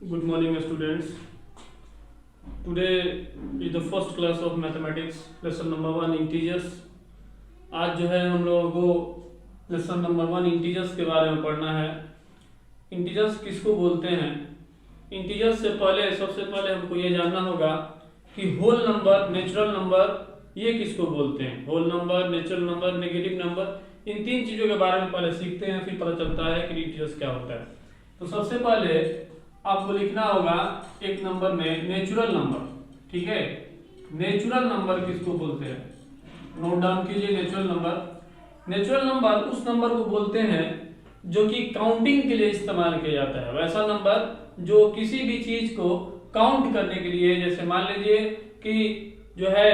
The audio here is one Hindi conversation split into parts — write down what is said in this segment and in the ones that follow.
Good morning, students. Today is the first class of mathematics, lesson number 1 integers. आज जो है हम लोगों को लेसन नंबर 1 इंटीजर्स के बारे में पढ़ना है। इंटीजर्स किसको बोलते हैं? इंटीजर्स से पहले सबसे पहले हमको ये जानना होगा कि होल नंबर, नेचुरल नंबर ये किसको बोलते हैं। Whole number, natural number, negative number, इन तीन चीजों के बारे में पहले सीखते हैं, फिर पता चलता है कि इंटीजर्स क्या होता है। तो सबसे पहले आपको लिखना होगा एक नंबर में नेचुरल नंबर। ठीक है, नेचुरल नंबर किसको बोलते हैं? नोट डाउन कीजिए। नेचुरल नंबर, नेचुरल नंबर उस नंबर को बोलते हैं जो कि काउंटिंग के लिए इस्तेमाल किया जाता है। वैसा नंबर जो किसी भी चीज को काउंट करने के लिए, जैसे मान लीजिए कि जो है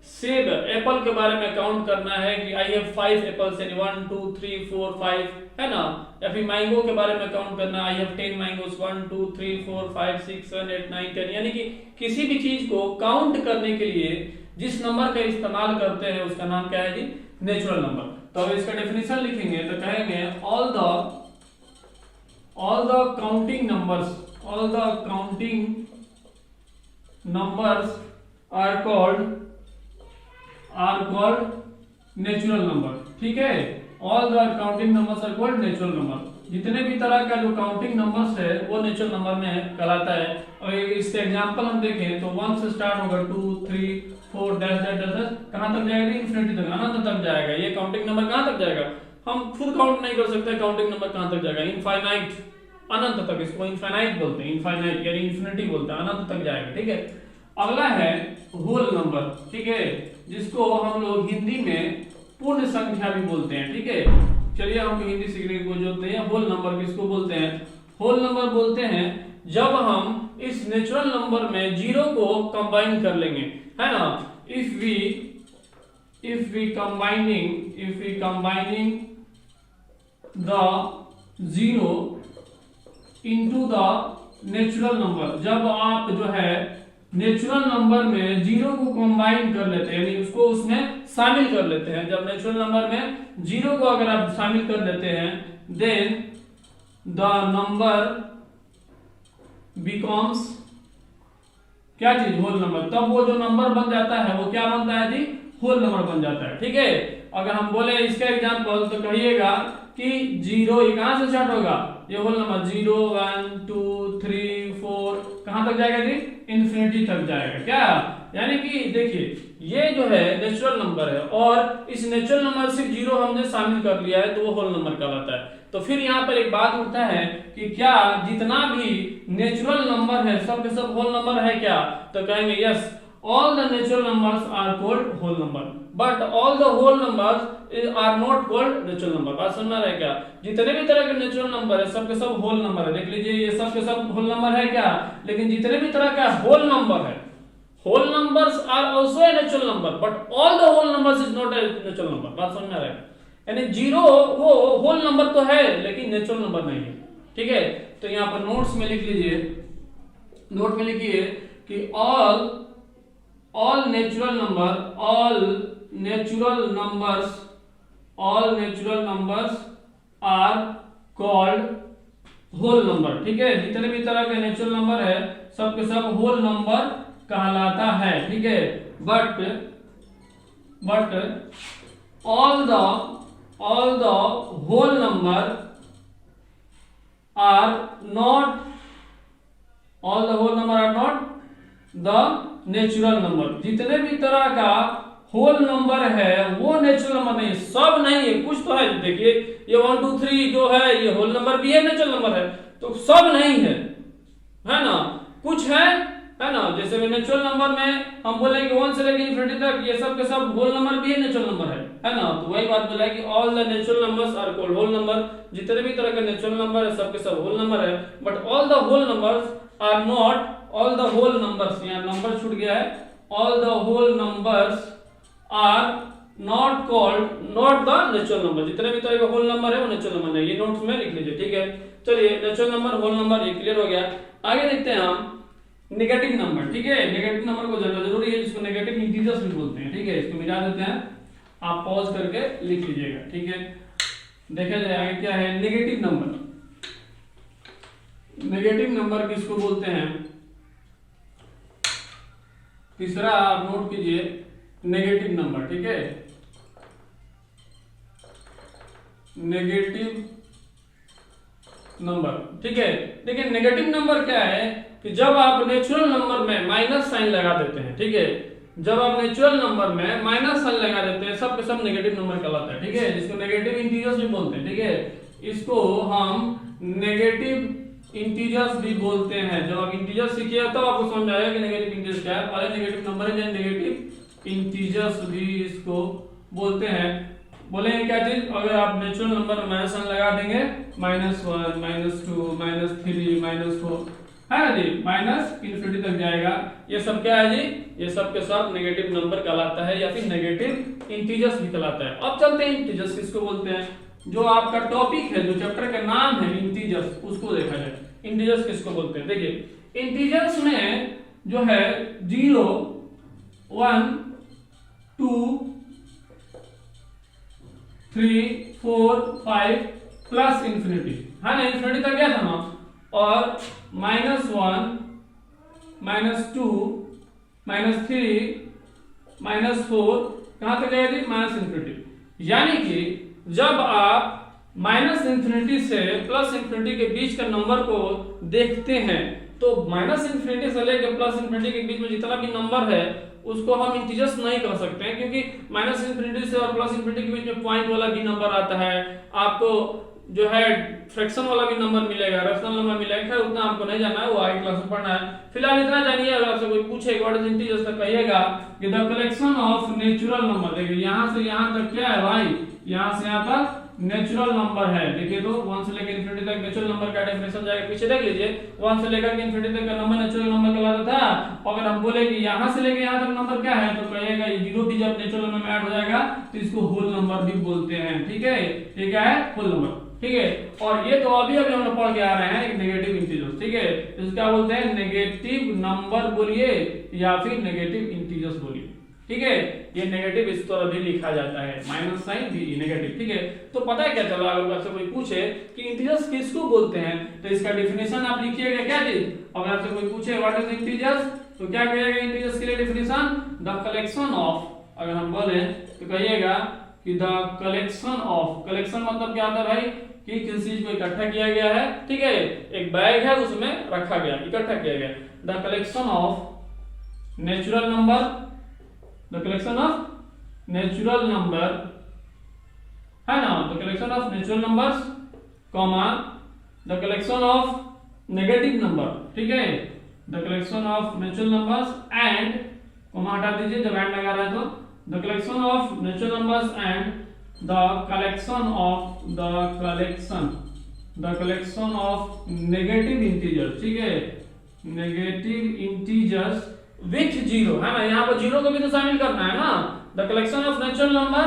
सेब, एप्पल के बारे में काउंट करना है कि आई हैव 5 एप्पल्स, यानी 1 2 3 4 5, है ना। या फिर मैंगो के बारे में काउंट करना, आई हैव 10 मैंगोस, 1 2 3 4 5 6 7 8 9 10, यानी कि किसी भी चीज को काउंट करने के लिए जिस नंबर का इस्तेमाल करते हैं उसका नाम क्या है जी? Natural number. तो अब इसका डेफिनेशन लिखेंगे तो कहेंगे all the counting numbers are called natural number. ठीक है, all the counting numbers are called natural number. जितने भी तरह का जो काउंटिंग नंबर्स है वो नेचुरल नंबर में कहलाता है। और इसके एग्जांपल हम देखें तो 1 से स्टार्ट होगा, 2 3 4 डैश डैश डैश, कहां तक जाएगा? इन्फिनिटी तक, अनंत तक जाएगा। ये काउंटिंग नंबर कहां तक जाएगा? हम खुद काउंट नहीं कर सकते काउंटिंग नंबर कहां तक जाएगा। इनफाइनाइट, अनंत तक, इसको इनफाइनाइट बोलते हैं। इनफाइनाइट यानी इन्फिनिटी बोलते हैं, अनंत तक जाएगा। ठीक है, अगला है होल नंबर। ठीक है, जिसको हम लोग हिंदी में पूर्ण संख्या भी बोलते हैं। ठीक है, चलिए हमको हिंदी सीखने की कोई जरूरत नहीं है। होल नंबर किसको बोलते हैं? होल नंबर बोलते हैं जब हम इस नेचुरल नंबर में जीरो को कंबाइन कर लेंगे, है ना। If we combining the zero into the natural number, जब आप जो है नेचुरल नंबर में जीरो को कंबाइन कर लेते हैं, यानी उसको उसमें शामिल कर लेते हैं। जब नेचुरल नंबर में जीरो को अगर आप शामिल कर लेते हैं, देन द नंबर बिकम्स क्या चीज? Whole number. तब वो जो नंबर बन जाता है वो क्या बनता है जी? होल नंबर बन जाता है। ठीक है, अगर हम बोले इसका एग्जांपल तो कहिएगा कि जीरो, ये कहां से स्टार्ट होगा? ये होल नंबर 0 1 2 3 4 कहां तक जाएगा जी? इन्फिनिटी तक जाएगा। क्या? यानी कि देखिए ये जो है नेचुरल नंबर है और इस नेचुरल नंबर से जीरो हमने शामिल कर लिया है तो वो होल नंबर कहलाता है। तो फिर यहाँ पर एक बात उठता है कि क्या जितना भी नेचुरल नंबर है सब के सब होल नंबर है क्या? तो कहेंगे yes, all the natural numbers are called whole number, but all the whole numbers are not called natural number। बात समझ में आ रहा है क्या? जितने भी तरह के नेचुरल नंबर है सब के सब होल नंबर है। देख लीजिए ये सब के सब होल नंबर है क्या? लेकिन जितने भी तरह का होल नंबर है, whole numbers are also a natural number, but all the whole numbers is not a natural number. बात समझ में आ रहा है? यानी जीरो वो होल नंबर तो है लेकिन नेचुरल नंबर नहीं है। ठीक है, तो यहाँ पर नोट्स में लिख लीजिए, नोट में लिखिए कि all natural numbers are called whole number। ठीक है, जितने भी तरह के नेचुरल नंबर है सब के सब होल नंबर कहलाता है। ठीक है, but all the whole number are not the natural number. जितने भी तरह का होल नंबर है वो नेचुरल नंबर नहीं है, सब नहीं है, कुछ तो है। देखिए ये 1 2 3 जो है ये होल नंबर भी है, नेचुरल नंबर है, तो सब नहीं है ना, कुछ है ना। जैसे नेचुरल नंबर में हम बोले कि 1 से लेकर इन्फिनिटी तक ये सब के सब होल नंबर भी है, नेचुरल नंबर है ना। तो वही बात बोला है कि all the natural numbers are called whole number. जितने भी तरह के नेचुरल नंबर है सब के सब होल नंबर है, but all the whole numbers are not, all the whole numbers, यहाँ नंबर छूट गया है, all the whole numbers are not called, not the natural number. जितने भी तरह के होल नंबर है वो नेचुरल नंबर नहीं। ये नोट्स में लिख लीजिए। ठीक है, चलिए नेचुरल नंबर, होल नंबर ये क्लियर हो गया। आगे देखते हैं हम नेगेटिव नंबर। ठीक है, नेगेटिव नंबर को जानना जरूरी है, जिसको नेगेटिव इंटीजर्स भी बोलते हैं। ठीक है, इसको मिटा देते हैं, आप पॉज करके लिख लीजिएगा। ठीक है, देखा जाए आगे क्या है नेगेटिव नंबर। नेगेटिव नंबर किसको बोलते हैं? तीसरा आप नोट कीजिए, नेगेटिव नंबर, ठीक है, नेगेटिव नंबर, ठीक है। देखिए नेगेटिव नंबर क्या है कि जब आप नेचुरल नंबर में माइनस साइन लगा देते हैं, ठीक है, जब आप नेचुरल नंबर में माइनस साइन लगा देते हैं, सब के सब नेगेटिव नंबर कहलाता है, ठीक है, जिसको नेगेटिव इंटीजर्स भी बोलते हैं, ठीक है, इसको हम नेगेटिव इंटीजर्स भी बोलते हैं। जब आप इंटीजर्स सीखिए तो आपको समझ आएगा कि नेगेटिव इंटीजर्स क्या है। पहले नेगेटिव नंबर है, नेगेटिव इंटीजर्स भी इसको बोलते हैं। बोलेंगे क्या चीज? अगर आप नेचुरल नंबर में माइनस साइन लगा देंगे, -1 -2 -3 -4, है ना जी, माइनस इन्फिनिटी तक जाएगा, ये सब क्या है जी? ये सब के सब नेगेटिव नंबर कहलाता है या फिर नेगेटिव इंटीजर्स भी कहलाता है। अब चलते हैं इंटीजर्स किसको बोलते हैं। जो आपका टॉपिक है, जो चैप्टर का नाम है इंटीजर्स, उसको देखा जाए। इंटीजर्स किसको बोलते हैं? देखिए इंटीजर्स में जो है 0 1 2 3 4 5 प्लस इन्फिनिटी, है ना, इन्फिनिटी तक गया था ना, और -1 -2 -3 -4 कहां तक गया थी? Minus infinity. यानी कि जब आप माइनस इन्फिनिटी से प्लस इन्फिनिटी के बीच का नंबर को देखते हैं तो माइनस इन्फिनिटी से लेकर प्लस इन्फिनिटी के बीच में जितना भी नंबर है उसको हम इंटीजर्स नहीं कर सकते हैं, क्योंकि माइनस इन्फिनिटी से और प्लस इन्फिनिटी के बीच में पॉइंट वाला भी नंबर आता है, आपको जो है फ्रैक्शन वाला भी नंबर मिलेगा, रेशनल नंबर मिलेगा। खैर उतना आपको नहीं जाना है, वो आगे क्लास में पढ़ना है। फिलहाल इतना जानिए। अगर आपसे कोई पूछे व्हाट इज इंटीजर्स तो कहिएगा कि the collection of natural number. देखिए यहां से यहां तक क्या है भाई? यहां से यहां तक नेचुरल नंबर है। देखिए तो 1 से लेकर इन्फिनिटी तक नेचुरल नंबर का डेफिनेशन जाएगा, पीछे देख लीजिए। 1 से लेकर इन्फिनिटी तक का नंबर नेचुरल नंबर कहलाता था। अगर हम बोले कि यहां से लेकर यहां तक नंबर क्या है तो कहिएगा ये 0 भी जब नेचुरल नंबर में ऐड हो जाएगा तो इसको होल नंबर भी बोलते हैं, ठीक है। ये क्या है? होल नंबर, ठीक है। और ये तो अभी हम लोग पढ़ के आ रहे हैं एक नेगेटिव इंटीजर्स, ठीक है। इसको क्या बोलते हैं? नेगेटिव नंबर बोलिए या फिर नेगेटिव इंटीजर्स बोलिए, ठीक है। ये नेगेटिव इस तरह भी लिखा जाता है, माइनस साइन भी नेगेटिव, ठीक है। तो पता है क्या चला? अगर आपसे कोई पूछे कि इंटीजर्स किसको बोलते हैं तो इसका डेफिनेशन आप लिखिएगा क्या जी? अगर आपसे कोई पूछे व्हाट इज इंटीजर्स तो क्या कहिएगा इंटीजर्स के लिए डेफिनेशन? द कलेक्शन ऑफ, अगर हम बोले तो कहिएगा कि द कलेक्शन ऑफ, कलेक्शन मतलब क्या होता है भाई? कि किसी चीज को इकट्ठा किया गया है, ठीक है, एक बैग है उसमें रखा गया, इकट्ठा किया गया। The collection of natural number, the collection of natural number, है ना, the collection of natural numbers, comma the collection of negative number, ठीक है, the collection of natural numbers and, comma हटा दीजिए जब एंड लगा रहा है तो, the collection of natural numbers and the collection of negative integers, ठीक है, नेगेटिव इंटीजर्स विथ 0, है ना, यहाँ पर 0 को भी तो शामिल करना है ना। The collection of natural number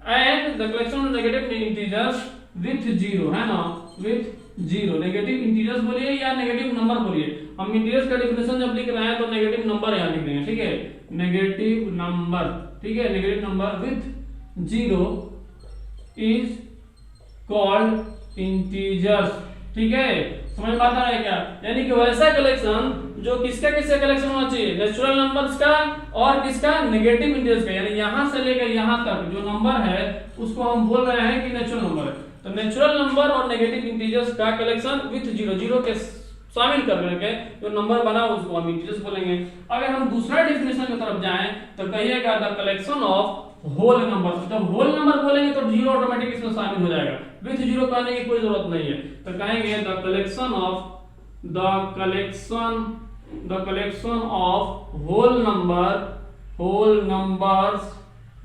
and the collection of negative integers with 0, है ना, विथ 0। नेगेटिव इंटीजर्स बोलिए या नेगेटिव नंबर बोलिए। हम इंटीजर्स का डेफिनेशन जब लिख रहे हैं तो नेगेटिव नंबर यहाँ लिख देंगे, ठीक है, नेगेटिव नंबर, ठीक है, negative number with 0 is called integers, ठीक है। समझ में आता है क्या? यानी कि वैसा कलेक्शन जो किसका किसका कलेक्शन होना चाहिए? नेचुरल नंबर्स का और किसका? नेगेटिव इंटीजर्स का। यानी यहां से लेकर यहां तक जो नंबर है उसको हम बोल रहे हैं कि नेचुरल नंबर है। तो नेचुरल नंबर और नेगेटिव इंटीजर्स का कलेक्शन विथ 0 के शामिल करके जो नंबर बना उसको हम इंटीजर्स बोलेंगे। अगर हम दूसरा डेफिनेशन की तरफ जाएं तो कहिएगा the collection of whole number. जब होल नंबर बोलेंगे तो 0 ऑटोमेटिक इसमें शामिल हो जाएगा, विथ 0 कहने की कोई जरूरत नहीं है। तो कहेंगे the collection of whole numbers,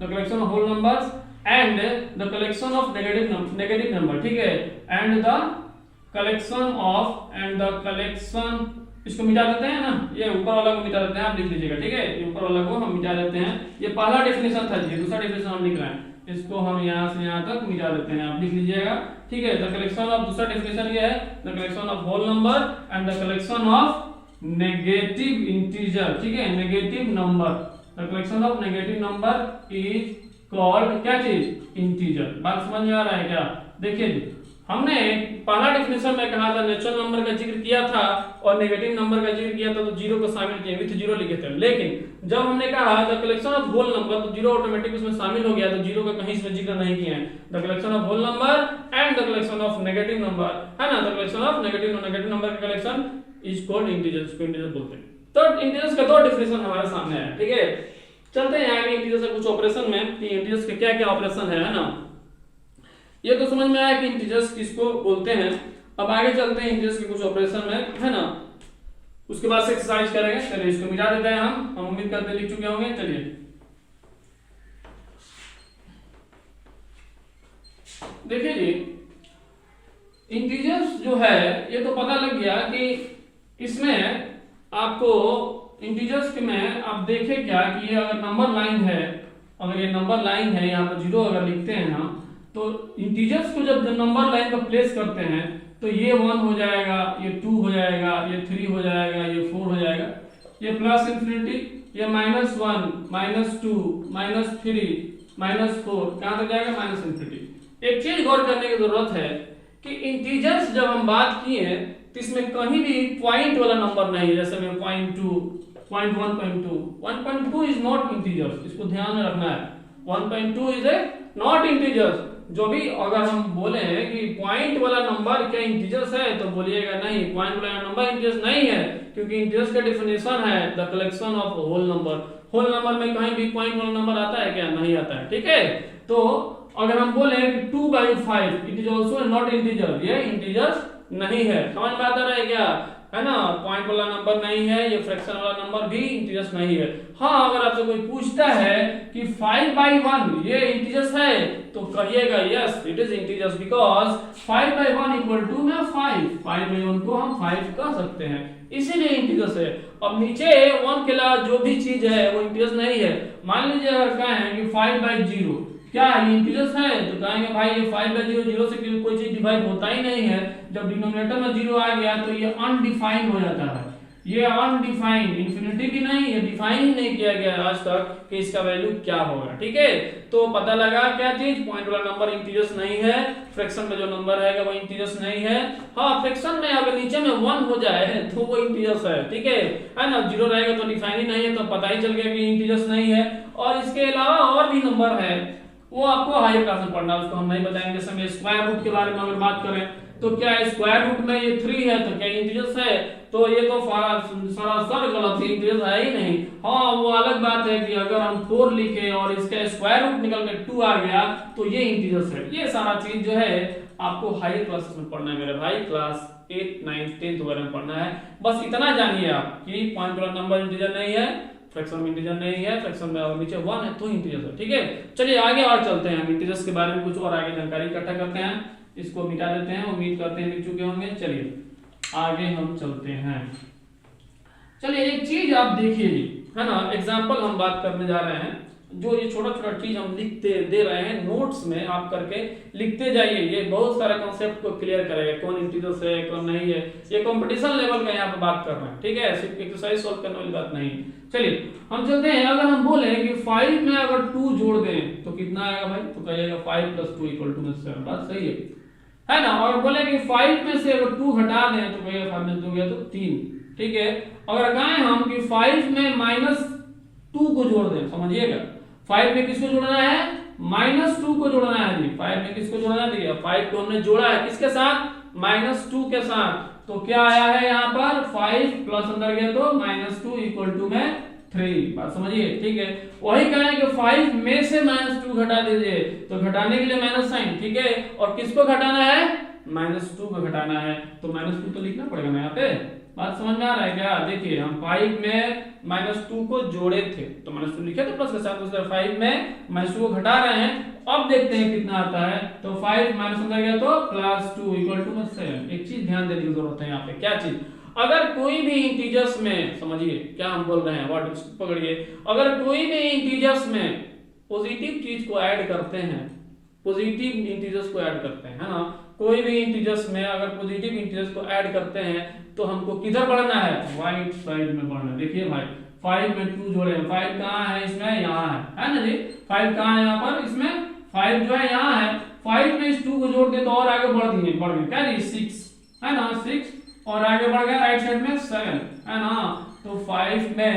the collection of whole numbers and the collection of negative number, ठीक है, एंड द कलेक्शन, इसको मिटा देते हैं ना, ये ऊपर वाला को मिटा देते हैं, आप लिख लीजिएगा, ठीक है, ये ऊपर वाला को हम मिटा देते हैं। ये पहला डेफिनेशन था जी, दूसरा डेफिनेशन हम लिख रहे हैं, इसको हम यहां से यहां तक मिटा देते हैं, आप लिख लीजिएगा, ठीक है। द कलेक्शन ऑफ, दूसरा डेफिनेशन ये है, the collection of whole number and the collection of negative integer, ठीक है, negative number, the collection of negative number is called क्या चीज? इंटीजर। बात समझ में आ रहा है क्या? देखिए हमने पहला डेफिनेशन में कहा था, नेचुरल नंबर का जिक्र किया था और नेगेटिव नंबर का जिक्र किया था, तो जीरो को शामिल किए, विथ जीरो लिखे थे। लेकिन जब हमने कहा the collection of whole number, तो जीरो ऑटोमेटिक उसमें शामिल हो गया, तो जीरो का कहीं इसमें जिक्र नहीं किया है। The collection of whole number and the collection of negative number, है ना, the collection of negative number का कलेक्शन इज कॉल्ड इंटीजर्स, को इंटीजर बोलते हैं। तो इंटीजर्स का दो डेफिनेशन हमारे सामने है, ठीक है। चलते हैं आगे इंटीजर्स के कुछ ऑपरेशन में कि इंटीजर्स के क्या क्या ऑपरेशन है ना। ये तो समझ में आया कि इंटीजर्स किसको बोलते हैं। अब आगे चलते हैं इंटीजर्स के कुछ ऑपरेशन में, है ना, उसके बाद से एक्सरसाइज करेंगे। चलिए इसको मिटा देते हैं हम उम्मीद करते हैं लिख चुके होंगे। चलिए देखिए जी, इंटीजर्स जो है ये तो पता लग गया कि इसमें आपको इंटीजर्स में आप देखें क्या कि ये अगर नंबर लाइन है, अगर ये नंबर लाइन है, यहाँ पर जीरो अगर लिखते हैं हम, तो इंटीजर्स को जब नंबर लाइन पर प्लेस करते हैं तो ये 1 हो जाएगा, ये 2 हो जाएगा, ये 3 हो जाएगा, ये 4 हो जाएगा, ये प्लस इंफिनिटी, ये -1, -2, -3, -4 कहां तक जाएगा, माइनस इंफिनिटी। एक चीज गौर करने की जरूरत है कि इंटीजर्स जब हम बात किए तो इसमें कहीं भी पॉइंट वाला नंबर नहीं है, जैसे में 0.2, 1.2, 1.2 इज नॉट इंटीजर्स, इसको ध्यान में रखना है। 1.2 इज ए नॉट इंटीजर्स। जो भी अगर हम बोले कि पॉइंट वाला नंबर क्या इंटीजर्स है, तो बोलिएगा नहीं, पॉइंट वाला नंबर इंटीजर्स नहीं है, क्योंकि इंटीजर्स का डेफिनेशन है the collection of whole number. Whole number में कहीं भी पॉइंट वाला नंबर आता है क्या, नहीं आता है, ठीक है। तो अगर हम बोले कि 2/5 it is also not integer, ये इंटीजर्स नहीं है। समझ में आता है क्या, है ना, पॉइंट वाला नंबर नहीं है, ये फ्रैक्शन वाला नंबर भी इंटीजर्स नहीं है। हाँ, अगर आपसे कोई पूछता है कि 5/1 ये इंटीजर्स है, तो कहिएगा yes it is integers, because 5/1 equal to में 5/1 को हम 5 कह सकते हैं, इसीलिए इंटीजर्स है। अब नीचे 1 के अलावा जो भी चीज है वो इंटीजर्स नहीं है। मान लीजिए अगर कहें कि 5/0 क्या ये इंटीजर्स है, तो कहेंगे भाई ये 5/0, 0 से कोई चीज डिवाइड होता ही नहीं है। जब डिनोमिनेटर में 0 आ गया तो ये अनडिफाइंड हो जाता है, ये अनडिफाइंड, इंफिनिटी भी नहीं, ये डिफाइन ही नहीं किया गया आज तक कि इसका वैल्यू क्या होगा, ठीक है। तो पता लगा क्या चीज, पॉइंट वाला नंबर इंटीजर्स नहीं है, फ्रैक्शन में जो नंबर है वो इंटीजर्स नहीं है। हाँ, फ्रैक्शन में अगर नीचे में 1 हो जाए तो वो इंटीजर्स है, ठीक है ना। 0 रहेगा तो डिफाइन ही नहीं है, तो पता ही चल गया कि इंटीजर्स नहीं है। और इसके अलावा और भी नंबर है, वो आपको हायर क्लास में पढ़ना, उसको हम नहीं बताएंगे। जैसे में स्क्वायर रूट के बारे में अगर बात करें तो क्या स्क्वायर रूट में ये 3 है तो क्या इंटीजर्स है, तो ये तो सरासर गलत है, इंटीजर्स है ही नहीं। हाँ, वो अलग बात है कि अगर हम 4 लिखे और इसका स्क्वायर रूट निकल के 2 आ गया तो ये इंटीजर्स है। ये सारा चीज जो है आपको हायर क्लासेस में पढ़ना है मेरे भाई, क्लास 8, 9, 10 वगैरह में पढ़ना है। बस इतना जानिए आप कि पॉइंट वाला नंबर इंटीजर नहीं है, फ्रैक्शन में इंटीजर नहीं है, फ्रैक्शन में अगर नीचे 1 है तो इंटीजर है, ठीक है। चलिए आगे और चलते हैं, हम इंटीजर्स के बारे में कुछ और आगे जानकारी इकट्ठा करते हैं। इसको मिटा देते हैं, उम्मीद करते हैं लिख चुके होंगे। चलिए आगे हम चलते हैं। चलिए एक चीज आप देखिए, है ना, एग्जाम्पल हम बात करने जा रहे हैं। जो ये छोटा छोटा चीज हम लिखते दे रहे हैं नोट्स में, आप करके लिखते जाइए, ये बहुत सारे कॉन्सेप्ट को क्लियर करेगा, कौन इंटीजर्स है कौन नहीं है। ये कंपटीशन लेवल का यहाँ पे बात कर रहे हैं, ठीक है, सिर्फ एक्सरसाइज सॉल्व करने वाली बात नहीं। चलिए हम चलते हैं। अगर हम बोले कि 5 में अगर 2 जोड़ दें तो कितना आएगा भाई, तो कहिएगा 5 + 2 = 7। बात सही है ना। और बोले कि 5 में से अगर 2 हटा दें तो कहिएगा 5 में 2 गया तो 3, ठीक है। अगर कहें हम कि 5 में -2 को जोड़ दें, समझिएगा 5 में किसको जोड़ना है, -2 को जोड़ना है जी। 5 में किसको जोड़ना है, देखिए 5 को हमने जोड़ा है किसके साथ, -2 के साथ। तो क्या आया है यहाँ पर 5 प्लस अंदर गया तो -2 = में 3। बात समझिए, ठीक है। वही कहें कि 5 में से -2 घटा दीजिए, तो घटाने के लिए माइनस साइन, ठीक है। और किसको घटाना है, -2 को घटाना है, तो -2 तो लिखना पड़ेगा ना यहाँ पे। बात समझ में आ रहा है क्या, देखिए हम 5 में -2 को जोड़े थे तो -2 लिखे थे प्लस के साथ, उसके 5 में -2 को घटा रहे हैं। अब देखते हैं कितना आता है, तो 5 माइनस अंदर गया तो +2 = 7। एक चीज ध्यान देने की जरूरत है यहाँ पे, क्या चीज, अगर कोई भी इंटीजर्स में, समझिए क्या हम बोल रहे हैं, वर्ड पकड़िए, अगर कोई भी इंटीजर्स में पॉजिटिव चीज को ऐड करते हैं, पॉजिटिव इंटीजर्स को ऐड करते हैं, है ना, कोई भी इंटीजर्स में अगर पॉजिटिव इंटीजर्स को ऐड करते हैं तो हमको किधर बढ़ना है, राइट साइड में बढ़ना है। देखिए भाई 5 में 2 जोड़े, 5 कहाँ है इसमें, यहाँ है ना जी। 5 कहाँ है यहाँ पर, इसमें 5 जो है यहाँ है। 5 में इस 2 को जोड़ दिए तो और आगे बढ़ गए क्या जी 6 है ना 6 और आगे बढ़ गया राइट साइड में 7 है ना। तो 5 में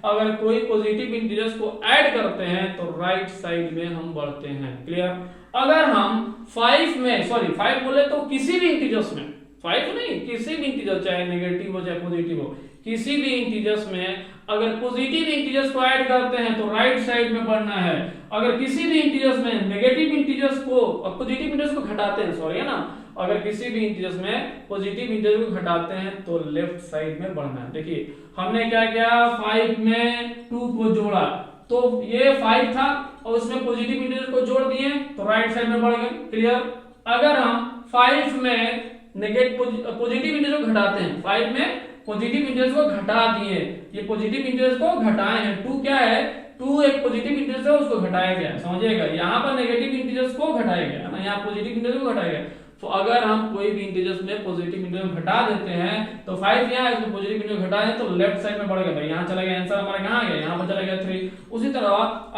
अगर कोई पॉजिटिव इंटीजर्स को ऐड करते हैं तो राइट साइड में हम बढ़ते हैं। क्लियर। अगर हम 5 में 5 बोले तो किसी भी इंटीजर्स में 5 नहीं किसी भी इंटीजर चाहे नेगेटिव हो चाहे पॉजिटिव हो किसी भी इंटीजर्स में अगर पॉजिटिव इंटीजर्स को ऐड करते हैं तो राइट साइड में बढ़ना है। अगर किसी भी इंटीजर्स में नेगेटिव इंटीजर्स को और पॉजिटिव इंटीजर्स को घटाते हैं है ना अगर किसी भी इंटीजर्स में पॉजिटिव इंटीजर को घटाते हैं तो लेफ्ट साइड में बढ़ना है। देखिए हमने क्या किया 5 में 2 को जोड़ा तो ये 5 था और उसमें पॉजिटिव इंटीजर को जोड़ दिए तो राइट साइड में बढ़ गए। क्लियर। अगर हम 5 में पॉजिटिव इंटीजर को घटाते हैं 5 में पॉजिटिव इंटीजर्स को घटा दिए ये पॉजिटिव इंटीजर्स को घटाए हैं 2 क्या है 2 एक पॉजिटिव इंटीजर है उसको घटाया गया समझिएगा। यहाँ पर नेगेटिव इंटीजर्स को घटाया गया है ना यहाँ पॉजिटिव इंटीजर को घटाया गया। तो अगर हम कोई भी इंटीजर्स में पॉजिटिव इंटीजर घटा देते हैं तो 5 यहाँ है उसमें पॉजिटिव इंटीजर घटा दें तो लेफ्ट साइड में बढ़ गया भाई यहाँ चला गया आंसर हमारा कहाँ गया यहाँ पर चला गया 3। उसी तरह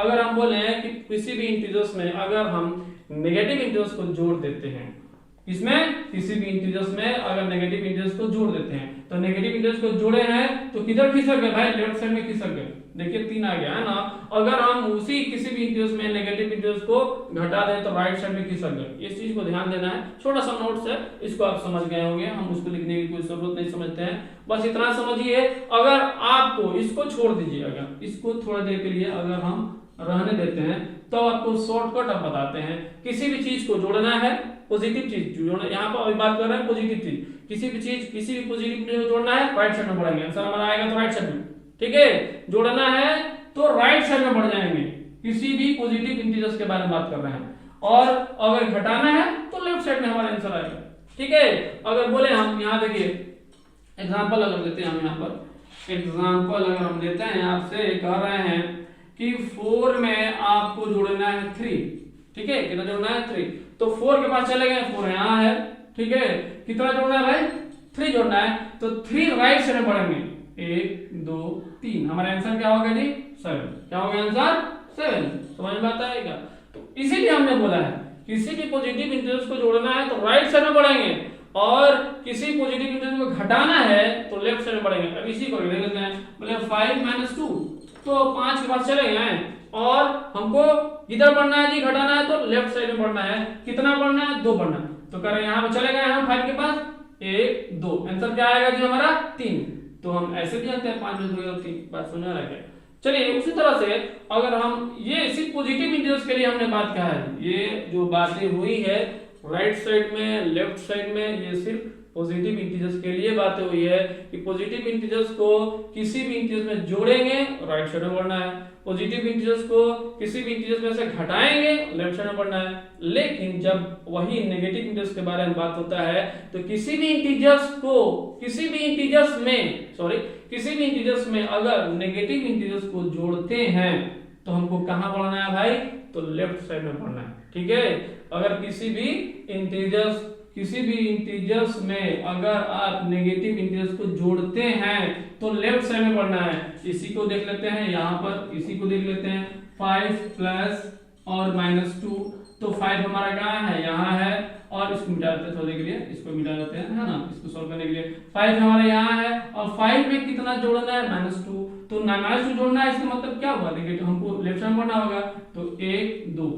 अगर हम बोले कि किसी भी इंटीजर्स में अगर हम नेगेटिव इंटीजर्स को जोड़ देते हैं इसमें किसी भी इंटीजर्स में अगर नेगेटिव इंटीजर्स को जोड़ देते हैं तो नेगेटिव इंटीजर्स को जोड़े हैं तो किधर खिसक गए भाई लेफ्ट साइड में खिसक गए। देखिए 3 आ गया है ना। अगर हम उसी किसी भी इंटीजर्स में नेगेटिव इंटीजर्स को घटा दें तो राइट साइड में खिसक गए। इस चीज को ध्यान देना है छोटा सा नोट्स है इसको आप समझ गए होंगे हम उसको लिखने की कोई जरूरत नहीं समझते हैं बस इतना समझिए। अगर आपको इसको छोड़ दीजिए अगर इसको थोड़ी देर के लिए अगर हम रहने देते हैं तो आपको शॉर्टकट हम बताते हैं। किसी भी चीज को जोड़ना है पॉजिटिव चीज जोड़ना यहाँ पर अभी बात कर रहे हैं पॉजिटिव चीज किसी भी पॉजिटिव चीज जोड़ना है राइट साइड में बढ़ेंगे आंसर हमारा आएगा तो राइट साइड में। ठीक है जोड़ना है तो राइट साइड में बढ़ जाएंगे किसी भी पॉजिटिव इंटीजर्स के बारे में बात कर रहे हैं और अगर घटाना है तो लेफ्ट साइड में हमारा आंसर आएगा। ठीक है अगर बोले हम यहाँ देखिए एग्जांपल अगर लेते हैं हम यहाँ पर एग्जांपल अगर हम लेते हैं आपसे कह रहे हैं कि 4 में आपको जोड़ना है 3। ठीक है कितना जोड़ना है 3 तो 4 के पास चले गए 4 यहाँ है। ठीक है कितना जोड़ना है भाई 3 जोड़ना है तो 3 राइट साइड में बढ़ेंगे 1 2 3 हमारा आंसर क्या होगा जी 7। क्या होगा आंसर 7। समझ में आता है क्या। तो इसीलिए हमने बोला है किसी भी पॉजिटिव इंटीजर्स को जोड़ना है तो राइट साइड में बढ़ेंगे और किसी पॉजिटिव इंटीजर को घटाना है तो लेफ्ट साइड में बढ़ेंगे। अब इसी को देख लेते हैं बोले 5 - 2 तो 5 के पास चले गए और हमको किधर बढ़ना है जी घटाना है तो लेफ्ट साइड में बढ़ना है। कितना बढ़ना है 2 बढ़ना है तो कह रहे हैं यहाँ पे चले गए हम 5 के पास 1 2 आंसर क्या आएगा जी हमारा 3। तो हम ऐसे भी जानते हैं 5 में 2 और 3 बात समझ आ गया। चलिए उसी तरह से अगर हम ये सिर्फ पॉजिटिव इंटीजर्स के लिए हमने बात कहा है ये जो बातें हुई है राइट साइड में लेफ्ट साइड में ये सिर्फ पॉजिटिव इंटीजर्स के लिए बातें हुई है कि पॉजिटिव इंटीजर्स को किसी भी इंटीजर्स में जोड़ेंगे राइट साइड में बढ़ना है पॉजिटिव इंटीजर्स को किसी भी इंटीजर्स में से घटाएंगे लेफ्ट साइड में बढ़ना है। लेकिन जब वही नेगेटिव इंटीजर्स के बारे में बात होता है तो किसी भी इंटीजर्स में अगर नेगेटिव इंटीजर्स को जोड़ते हैं तो हमको कहां बढ़ना है भाई तो लेफ्ट साइड में बढ़ना है। ठीक है अगर किसी भी इंटीजर्स में अगर आप नेगेटिव इंटीजर्स को जोड़ते हैं तो लेफ्ट साइड में बढ़ना है। इसी को देख लेते हैं यहाँ पर इसी को देख लेते हैं 5 प्लस और -2 तो 5 हमारा कहाँ है यहाँ है और इसको मिटा देते हैं थोड़ी के लिए इसको मिटा देते हैं है ना इसको सॉल्व करने के लिए 5 हमारे यहाँ है और 5 में कितना जोड़ना है -2 तो -2 जोड़ना है इसका मतलब क्या हुआ नेगेटिव हमको लेफ्ट साइड बढ़ना होगा तो 1 2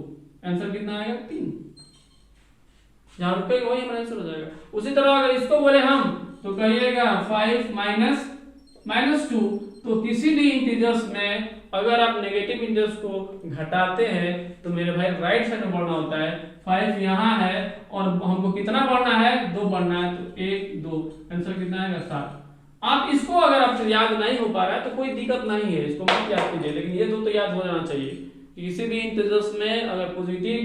आंसर कितना आएगा 3 जहां रुकेगा वही हमारा आंसर हो जाएगा। उसी तरह अगर इसको बोले हम तो कहिएगा 5 - 2 तो किसी भी इंटीजर्स में अगर आप नेगेटिव इंटीजर्स को घटाते हैं तो मेरे भाई राइट साइड में बढ़ना होता है। 5 यहाँ है और हमको कितना बढ़ना है 2 बढ़ना है तो 1 2 आंसर कितना आएगा 7। आप इसको अगर आपसे याद नहीं हो पा रहा है तो कोई दिक्कत नहीं है इसको मत याद कीजिए लेकिन ये 2 तो याद हो जाना चाहिए कि किसी भी इंटीजर्स में अगर पॉजिटिव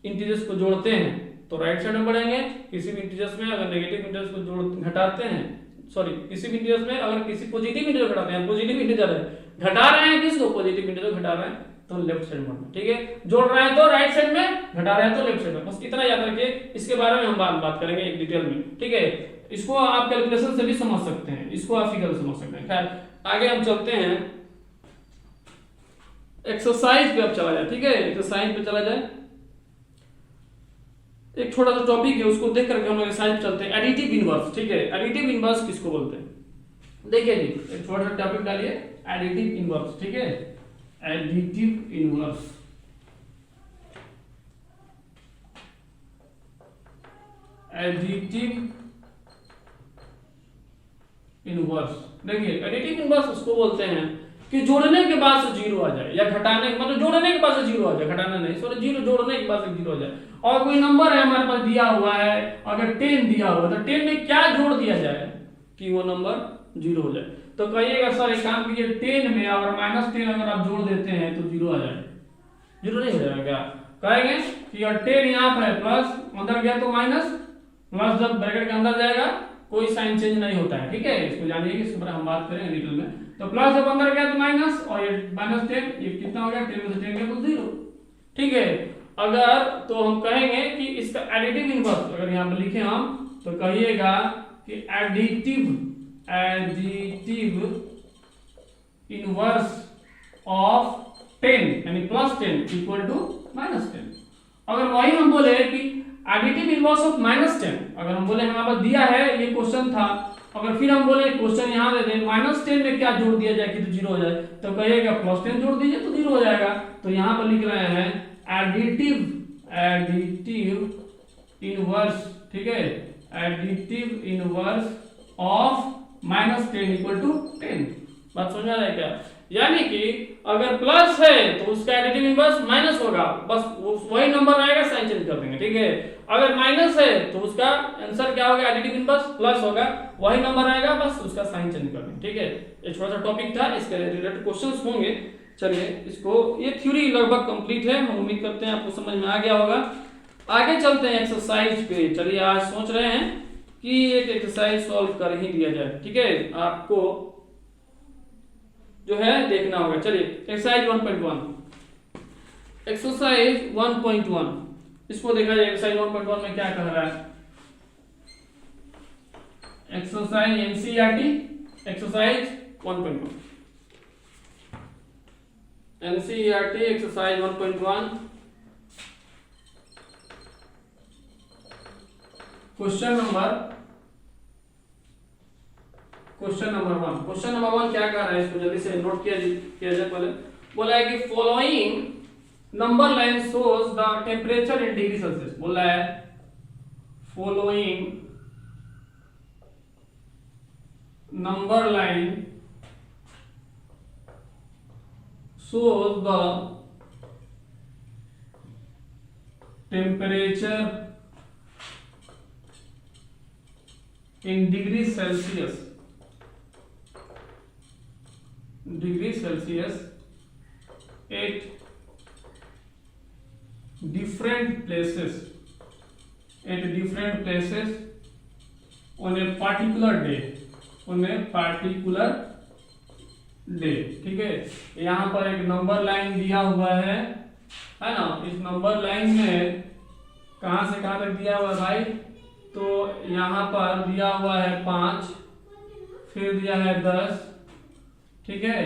इंटीजर्स को जोड़ते हैं तो राइट साइड में बढ़ेंगे किसी भी इंटीजर्स में अगर नेगेटिव इंटीजर्स को घटाते हैं किसी भी इंटीजर्स में अगर किसी पॉजिटिव इंटीजर घटाते हैं पॉजिटिव इंटीजर है घटा रहे हैं किसको पॉजिटिव इंटीजर घटा रहे हैं तो लेफ्ट साइड में। ठीक है जोड़ रहे हैं तो राइट साइड में घटा रहे हैं तो लेफ्ट साइड में। बस इतना याद रखिए इसके बारे में हम बात करेंगे एक डिटेल में। ठीक है इसको आप कैलकुलेशन से भी समझ सकते हैं इसको आप फिगर से समझ सकते हैं। खैर आगे हम चलते हैं एक्सरसाइज पे अब चला जाए। ठीक है एक्सरसाइज पे चला जाए एक छोटा सा टॉपिक है, उसको देख करके हम लोग एक्सरसाइज चलते हैं। एडिटिव इनवर्स, ठीक है, एडिटिव इनवर्स किसको बोलते हैं? देखिए जी, एक छोटा सा टॉपिक डालिए, एडिटिव इनवर्स, ठीक है, एडिटिव इनवर्स। एडिटिव इनवर्स, देखिए एडिटिव इनवर्स उसको बोलते हैं कि जोड़ने के बाद से जीरो आ जाए, या घटाने, मतलब जोड़ने के बाद से जीरो आ जाए, घटाना नहीं, सॉरी, जीरो जोड़ने के बाद से जीरो आ जाए। और कोई नंबर है हमारे पास दिया हुआ है, अगर 10 दिया हुआ है तो 10 में क्या जोड़ दिया जाए कि वो नंबर जीरो हो जाए? तो कहिएगा सर एक काम कीजिए, 10 में अगर -10 अगर आप जोड़ देते हैं तो जीरो आ जाए, जीरो नहीं हो जाएगा क्या? कहेंगे कि अगर 10 यहाँ पे प्लस अंदर गया तो माइनस, प्लस जब ब्रैकेट के अंदर जाएगा कोई साइन चेंज नहीं होता है, ठीक है, इसको जानिए कि इसके बारे में हम बात करेंगे डिटेल में। तो प्लस जब अंदर गया तो माइनस, और ये -10, ये कितना हो गया, 10 में से 10 गया तो जीरो, ठीक है। अगर तो हम कहेंगे कि इसका एडिटिव इनवर्स अगर यहाँ पे लिखे हम तो कहिएगा कि एडिटिव इनवर्स ऑफ 10 यानी +10 इक्वल टू -10। अगर वही हम बोले कि एडिटिव इनवर्स ऑफ -10, अगर हम बोले हमारे पास दिया है, ये क्वेश्चन था, अगर फिर हम बोले क्वेश्चन यहाँ दे दें -10 में क्या जोड़ दिया जाए कि तो जीरो हो जाए, तो कहिएगा +10 जोड़ दीजिए तो जीरो हो जाएगा। तो यहाँ पर लिख रहे हैं एडिटिव इनवर्स, ठीक है, additive inverse of -10 equal to 10। बात समझ आ रहा है क्या? यानी कि अगर प्लस है तो उसका एडिटिव इनवर्स माइनस होगा, बस वही नंबर आएगा, साइन चेंज कर देंगे, ठीक है। अगर माइनस है तो उसका आंसर क्या होगा, एडिटिव इनवर्स प्लस होगा, वही नंबर आएगा, बस उसका साइन चेंज कर देंगे, ठीक है। ये छोटा सा टॉपिक था, इसके रिलेटेड क्वेश्चंस होंगे। चलिए इसको, ये थ्योरी लगभग कंप्लीट है, हम उम्मीद करते हैं आपको समझ में आ गया होगा। आगे चलते हैं एक्सरसाइज पे। चलिए आज सोच रहे हैं कि एक एक्सरसाइज सॉल्व कर ही दिया जाए, ठीक है, आपको जो है देखना होगा। चलिए एक्सरसाइज 1.1, एक्सरसाइज 1.1 इसको देखा जाए। एक्सरसाइज 1.1 में क्या कह रहा है? Exercise NCERT exercise 1.1, NCERT exercise 1.1 question number 1। Question number 1 क्या कर रहा है, इसको जल्दी से नोट किया जाए। पहले बोला है कि following number line shows the temperature in degree Celsius. बोला है following number line shows the temperature in degree Celsius at different places on a particular day, ठीक है। यहाँ पर एक नंबर लाइन दिया हुआ है ना। इस नंबर लाइन में कहां से कहां तक दिया हुआ है भाई? तो यहाँ पर दिया हुआ है 5, फिर दिया है 10, ठीक है,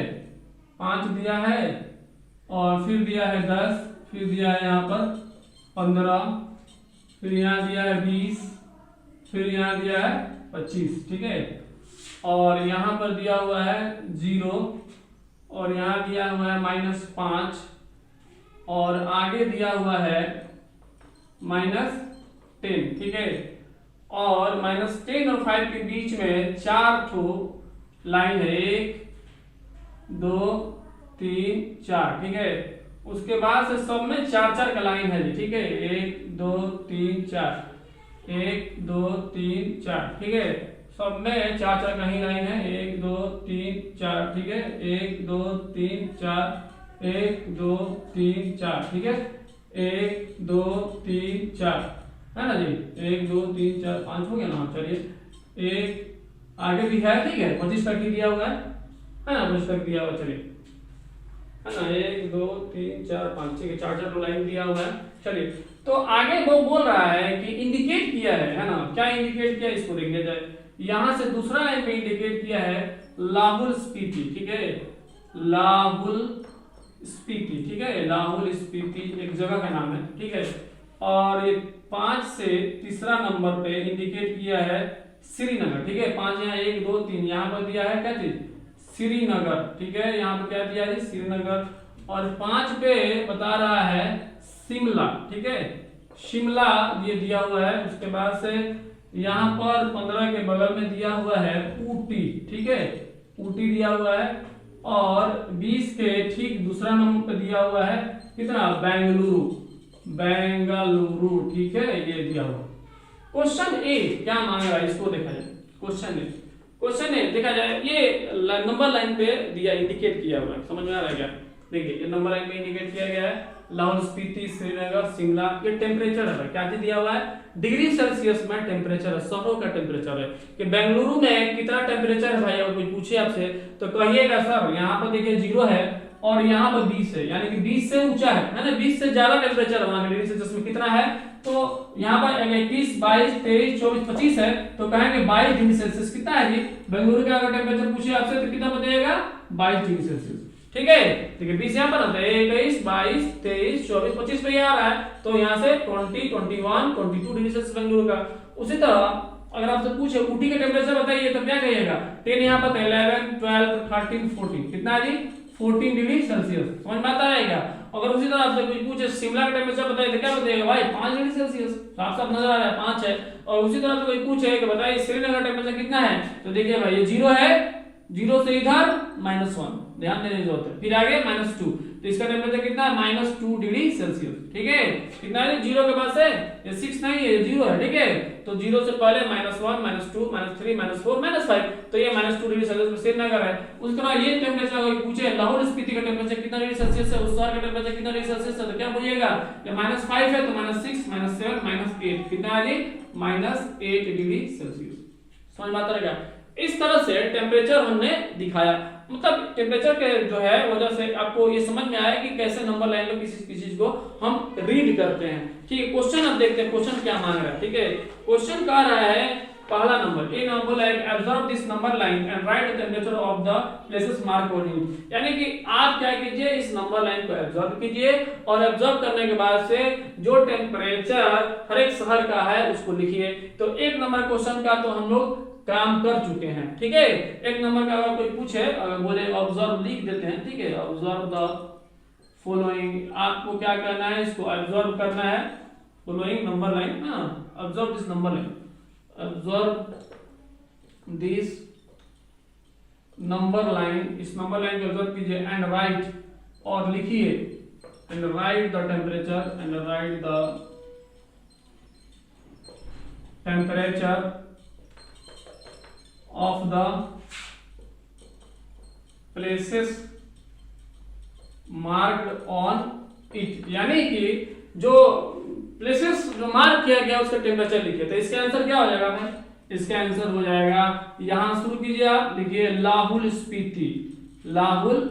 5 दिया है, और फिर दिया है 10, फिर दिया है यहाँ पर 15, फिर यहाँ दिया है 20, फिर यहाँ दिया है 25, ठीक है, और यहाँ पर दिया हुआ है 0, और यहाँ दिया हुआ है -5, और आगे दिया हुआ है -10, ठीक है। और -10 और 5 के बीच में 4 ठो लाइन है, 1 2 3 4, ठीक है। उसके बाद से सब में 4 का लाइन है, ठीक है, 1 2 3 4, 1 2 3 4, ठीक है। सब में 4 का ही लाइन है, 1 2 3 4, ठीक है, 1 2 3 4, 1 2 3 4, ठीक है, 1 2 3 4, है ना जी, 1 2 3 4 5 हो गया ना। चलिए एक आगे भी है, ठीक है, 25 तक ही दिया हुआ है ना, 25 तक दिया हुआ, चलिए, है ना, 1 2 3 4 5, ठीक है, 4 लाइन दिया हुआ है। चलिए तो आगे वो बोल रहा है कि इंडिकेट किया है ना, क्या इंडिकेट किया, इसको देख लिया जाए। यहां से दूसरा लाइन पे इंडिकेट किया है लाहुल स्पीति, ठीक है, लाहुल स्पीति, ठीक है, लाहुल स्पीति एक जगह का नाम है, ठीक है। और ये 5 से तीसरा नंबर पे इंडिकेट किया है श्रीनगर, ठीक है। 5 यहाँ 1 2 3 यहाँ पर दिया है क्या चीज, श्रीनगर, ठीक है। यहाँ पर क्या दिया है, श्रीनगर। और 5 पे बता रहा है शिमला, ठीक है, शिमला ये दिया हुआ है। उसके बाद से यहाँ पर 15 के बगल में दिया हुआ है ऊटी, ठीक है, ऊटी दिया हुआ है। और 20 के ठीक दूसरा नंबर पे दिया हुआ है कितना, बेंगलुरु, बेंगलुरु, ठीक है, ये दिया हुआ। क्वेश्चन ए क्या मांग रहा है, इसको देखा जाए। क्वेश्चन ए देखा जाए, ये नंबर लाइन पे दिया, इंडिकेट किया हुआ है, समझ में आ रहा है क्या। देखिए ये नंबर लाइन पे इंडिकेट किया गया है लाहौल स्पीति, श्रीनगर, शिमला। ये टेम्परेचर है, क्या चीज दिया हुआ है, डिग्री सेल्सियस में टेम्परेचर है, शहरों का टेम्परेचर है कि बेंगलुरु में कितना टेम्परेचर है भाई। अगर कोई पूछे आपसे तो कहिएगा सर यहाँ पर देखिए 0 है और यहाँ पर 20 है, यानी कि 20 से ऊंचा है ना, 20 से ज्यादा टेम्परेचर है वहां डिग्री सेल्सियस में कितना है। तो यहाँ पर 21 22 23 24 25 है, तो कहेंगे 22 डिग्री सेल्सियस कितना है जी। बेंगलुरु का अगर टेम्परेचर पूछे आपसे तो कितना बताइएगा, 22 डिग्री सेल्सियस, ठीक है। देखिए 20 यहाँ पर आता है, 21 22 23 24 25 पे आ रहा है, तो यहाँ से 20 21 22 डिग्री सेल्सियस बेंगलुरु का। उसी तरह अगर आपसे पूछे ऊटी का टेम्परेचर बताइए तो क्या कहिएगा, 10 यहाँ पर 11 12 13 14 कितना है जी, 14 डिग्री सेल्सियस, समझ में आता है क्या। अगर उसी तरह आपसे कोई पूछे शिमला का टेम्परेचर बताइए तो क्या बताइएगा भाई, 5 डिग्री सेल्सियस, साफ साफ नजर आ रहा है 5 है। और उसी तरह से कोई पूछे कि बताइए श्रीनगर का टेम्परेचर कितना है, तो देखिए भाई ये 0 है, 0 से इधर -1, ध्यान देने की जरूरत है। फिर आगे -2, तो इसका टेम्परेचर कितना है, -2 डिग्री सेल्सियस, ठीक है। कितना है, 0 के पास है, ये 6 नहीं है, ये 0 है, ठीक है। तो 0 से पहले -1 -2 -3 -4 -5, तो ये -2 डिग्री सेल्सियस में श्रीनगर है। उस तरह ये टेम्परेचर अगर पूछे लाहौल स्पीति का टेम्परेचर कितना डिग्री सेल्सियस है, उस शहर का टेम्परेचर कितना डिग्री सेल्सियस है, तो क्या बोलिएगा, ये -5 है तो -6 -7 -8 कितना है जी, -8 डिग्री सेल्सियस, समझ में आता है। इस तरह से टेम्परेचर हमने दिखाया, मतलब टेम्परेचर के जो है वजह से आपको ये समझ में आया कि कैसे नंबर लाइन में किसी चीज को हम रीड करते हैं, ठीक है। क्वेश्चन अब देखते हैं, क्वेश्चन क्या मांग रहा है, ठीक है। क्वेश्चन कह रहा है पहला number, A number line observe this number line and right the temperature of the places mark on it, यानी कि आप क्या कीजिए, इस नंबर लाइन को ऑब्जर्व कीजिए और ऑब्जर्व करने के बाद से जो टेम्परेचर हर एक शहर का है उसको लिखिए। तो एक नंबर क्वेश्चन का तो हम लोग काम कर चुके हैं, ठीक है। एक नंबर का अगर कोई पूछे, अगर बोले ऑब्जर्व लिख देते हैं, ठीक है, ऑब्जर्व द फॉलोइंग, आपको क्या करना है, इसको ऑब्जर्व करना है फॉलोइंग नंबर लाइन, हाँ, observe this number line, observe this number line, इस नंबर लाइन को ऑब्जर्व कीजिए एंड राइट, और लिखिए and right the temperature, and right the temperature of the places marked on it, यानी कि जो प्लेसेस जो मार्क किया गया उसका टेम्परेचर लिखिए। तो इसका आंसर क्या हो जाएगा भाई, इसका आंसर हो जाएगा, यहां शुरू कीजिए आप, लिखिए लाहौल स्पीति, लाहौल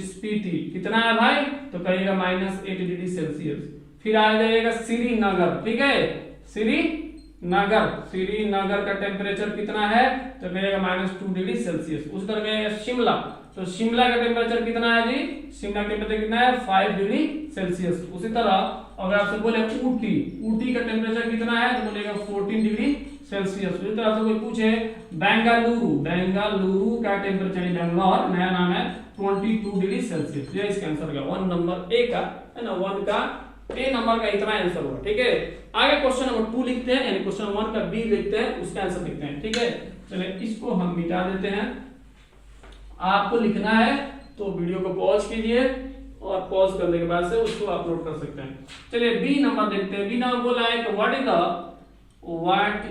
स्पीति कितना है भाई, तो कहिएगा -8 डिग्री सेल्सियस। फिर आ जाएगा श्रीनगर, ठीक है, श्रीनगर का टेम्परेचर कितना है, तो कहिएगा -2 डिग्री सेल्सियस। उस तरह कहिएगा शिमला, तो शिमला का टेम्परेचर कितना है जी, शिमला का टेम्परेचर कितना है, 5 डिग्री सेल्सियस। उसी तरह अगर आपसे बोले ऊटी का टेम्परेचर कितना है, तो बोलेगा 14 डिग्री सेल्सियस। उसी तरह से कोई पूछे बेंगलुरु का टेम्परेचर, बेंगलोर नया नाम है, 22 डिग्री सेल्सियस। ये इसका आंसर होगा 1 नंबर ए का, है ना, 1 का ए नंबर का इतना आंसर होगा, ठीक है। आगे क्वेश्चन नंबर 2 लिखते हैं, यानी क्वेश्चन 1 का बी लिखते हैं, उसका आंसर लिखते हैं, ठीक है। चलिए इसको हम मिटा देते हैं। आपको लिखना है तो वीडियो को पॉज कीजिए और पॉज करने के बाद से उसको अपलोड कर सकते हैं। चलिए बी नंबर देखते हैं। बी नंबर बोला है कि what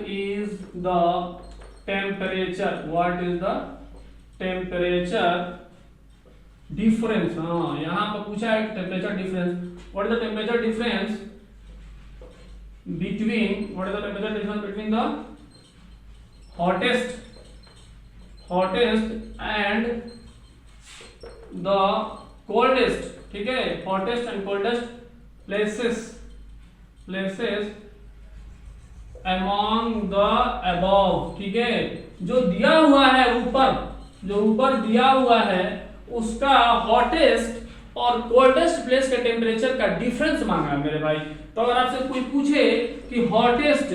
is the temperature difference, हाँ यहां पर पूछा है temperature difference, what is the temperature difference between the hottest and the coldest, ठीक है, hottest and coldest places among the above, ठीक है। जो दिया हुआ है ऊपर दिया हुआ है उसका हॉटेस्ट और कोल्डेस्ट प्लेस के टेम्परेचर का डिफरेंस मांगा है मेरे भाई। तो अगर आपसे कोई पूछे कि हॉटेस्ट,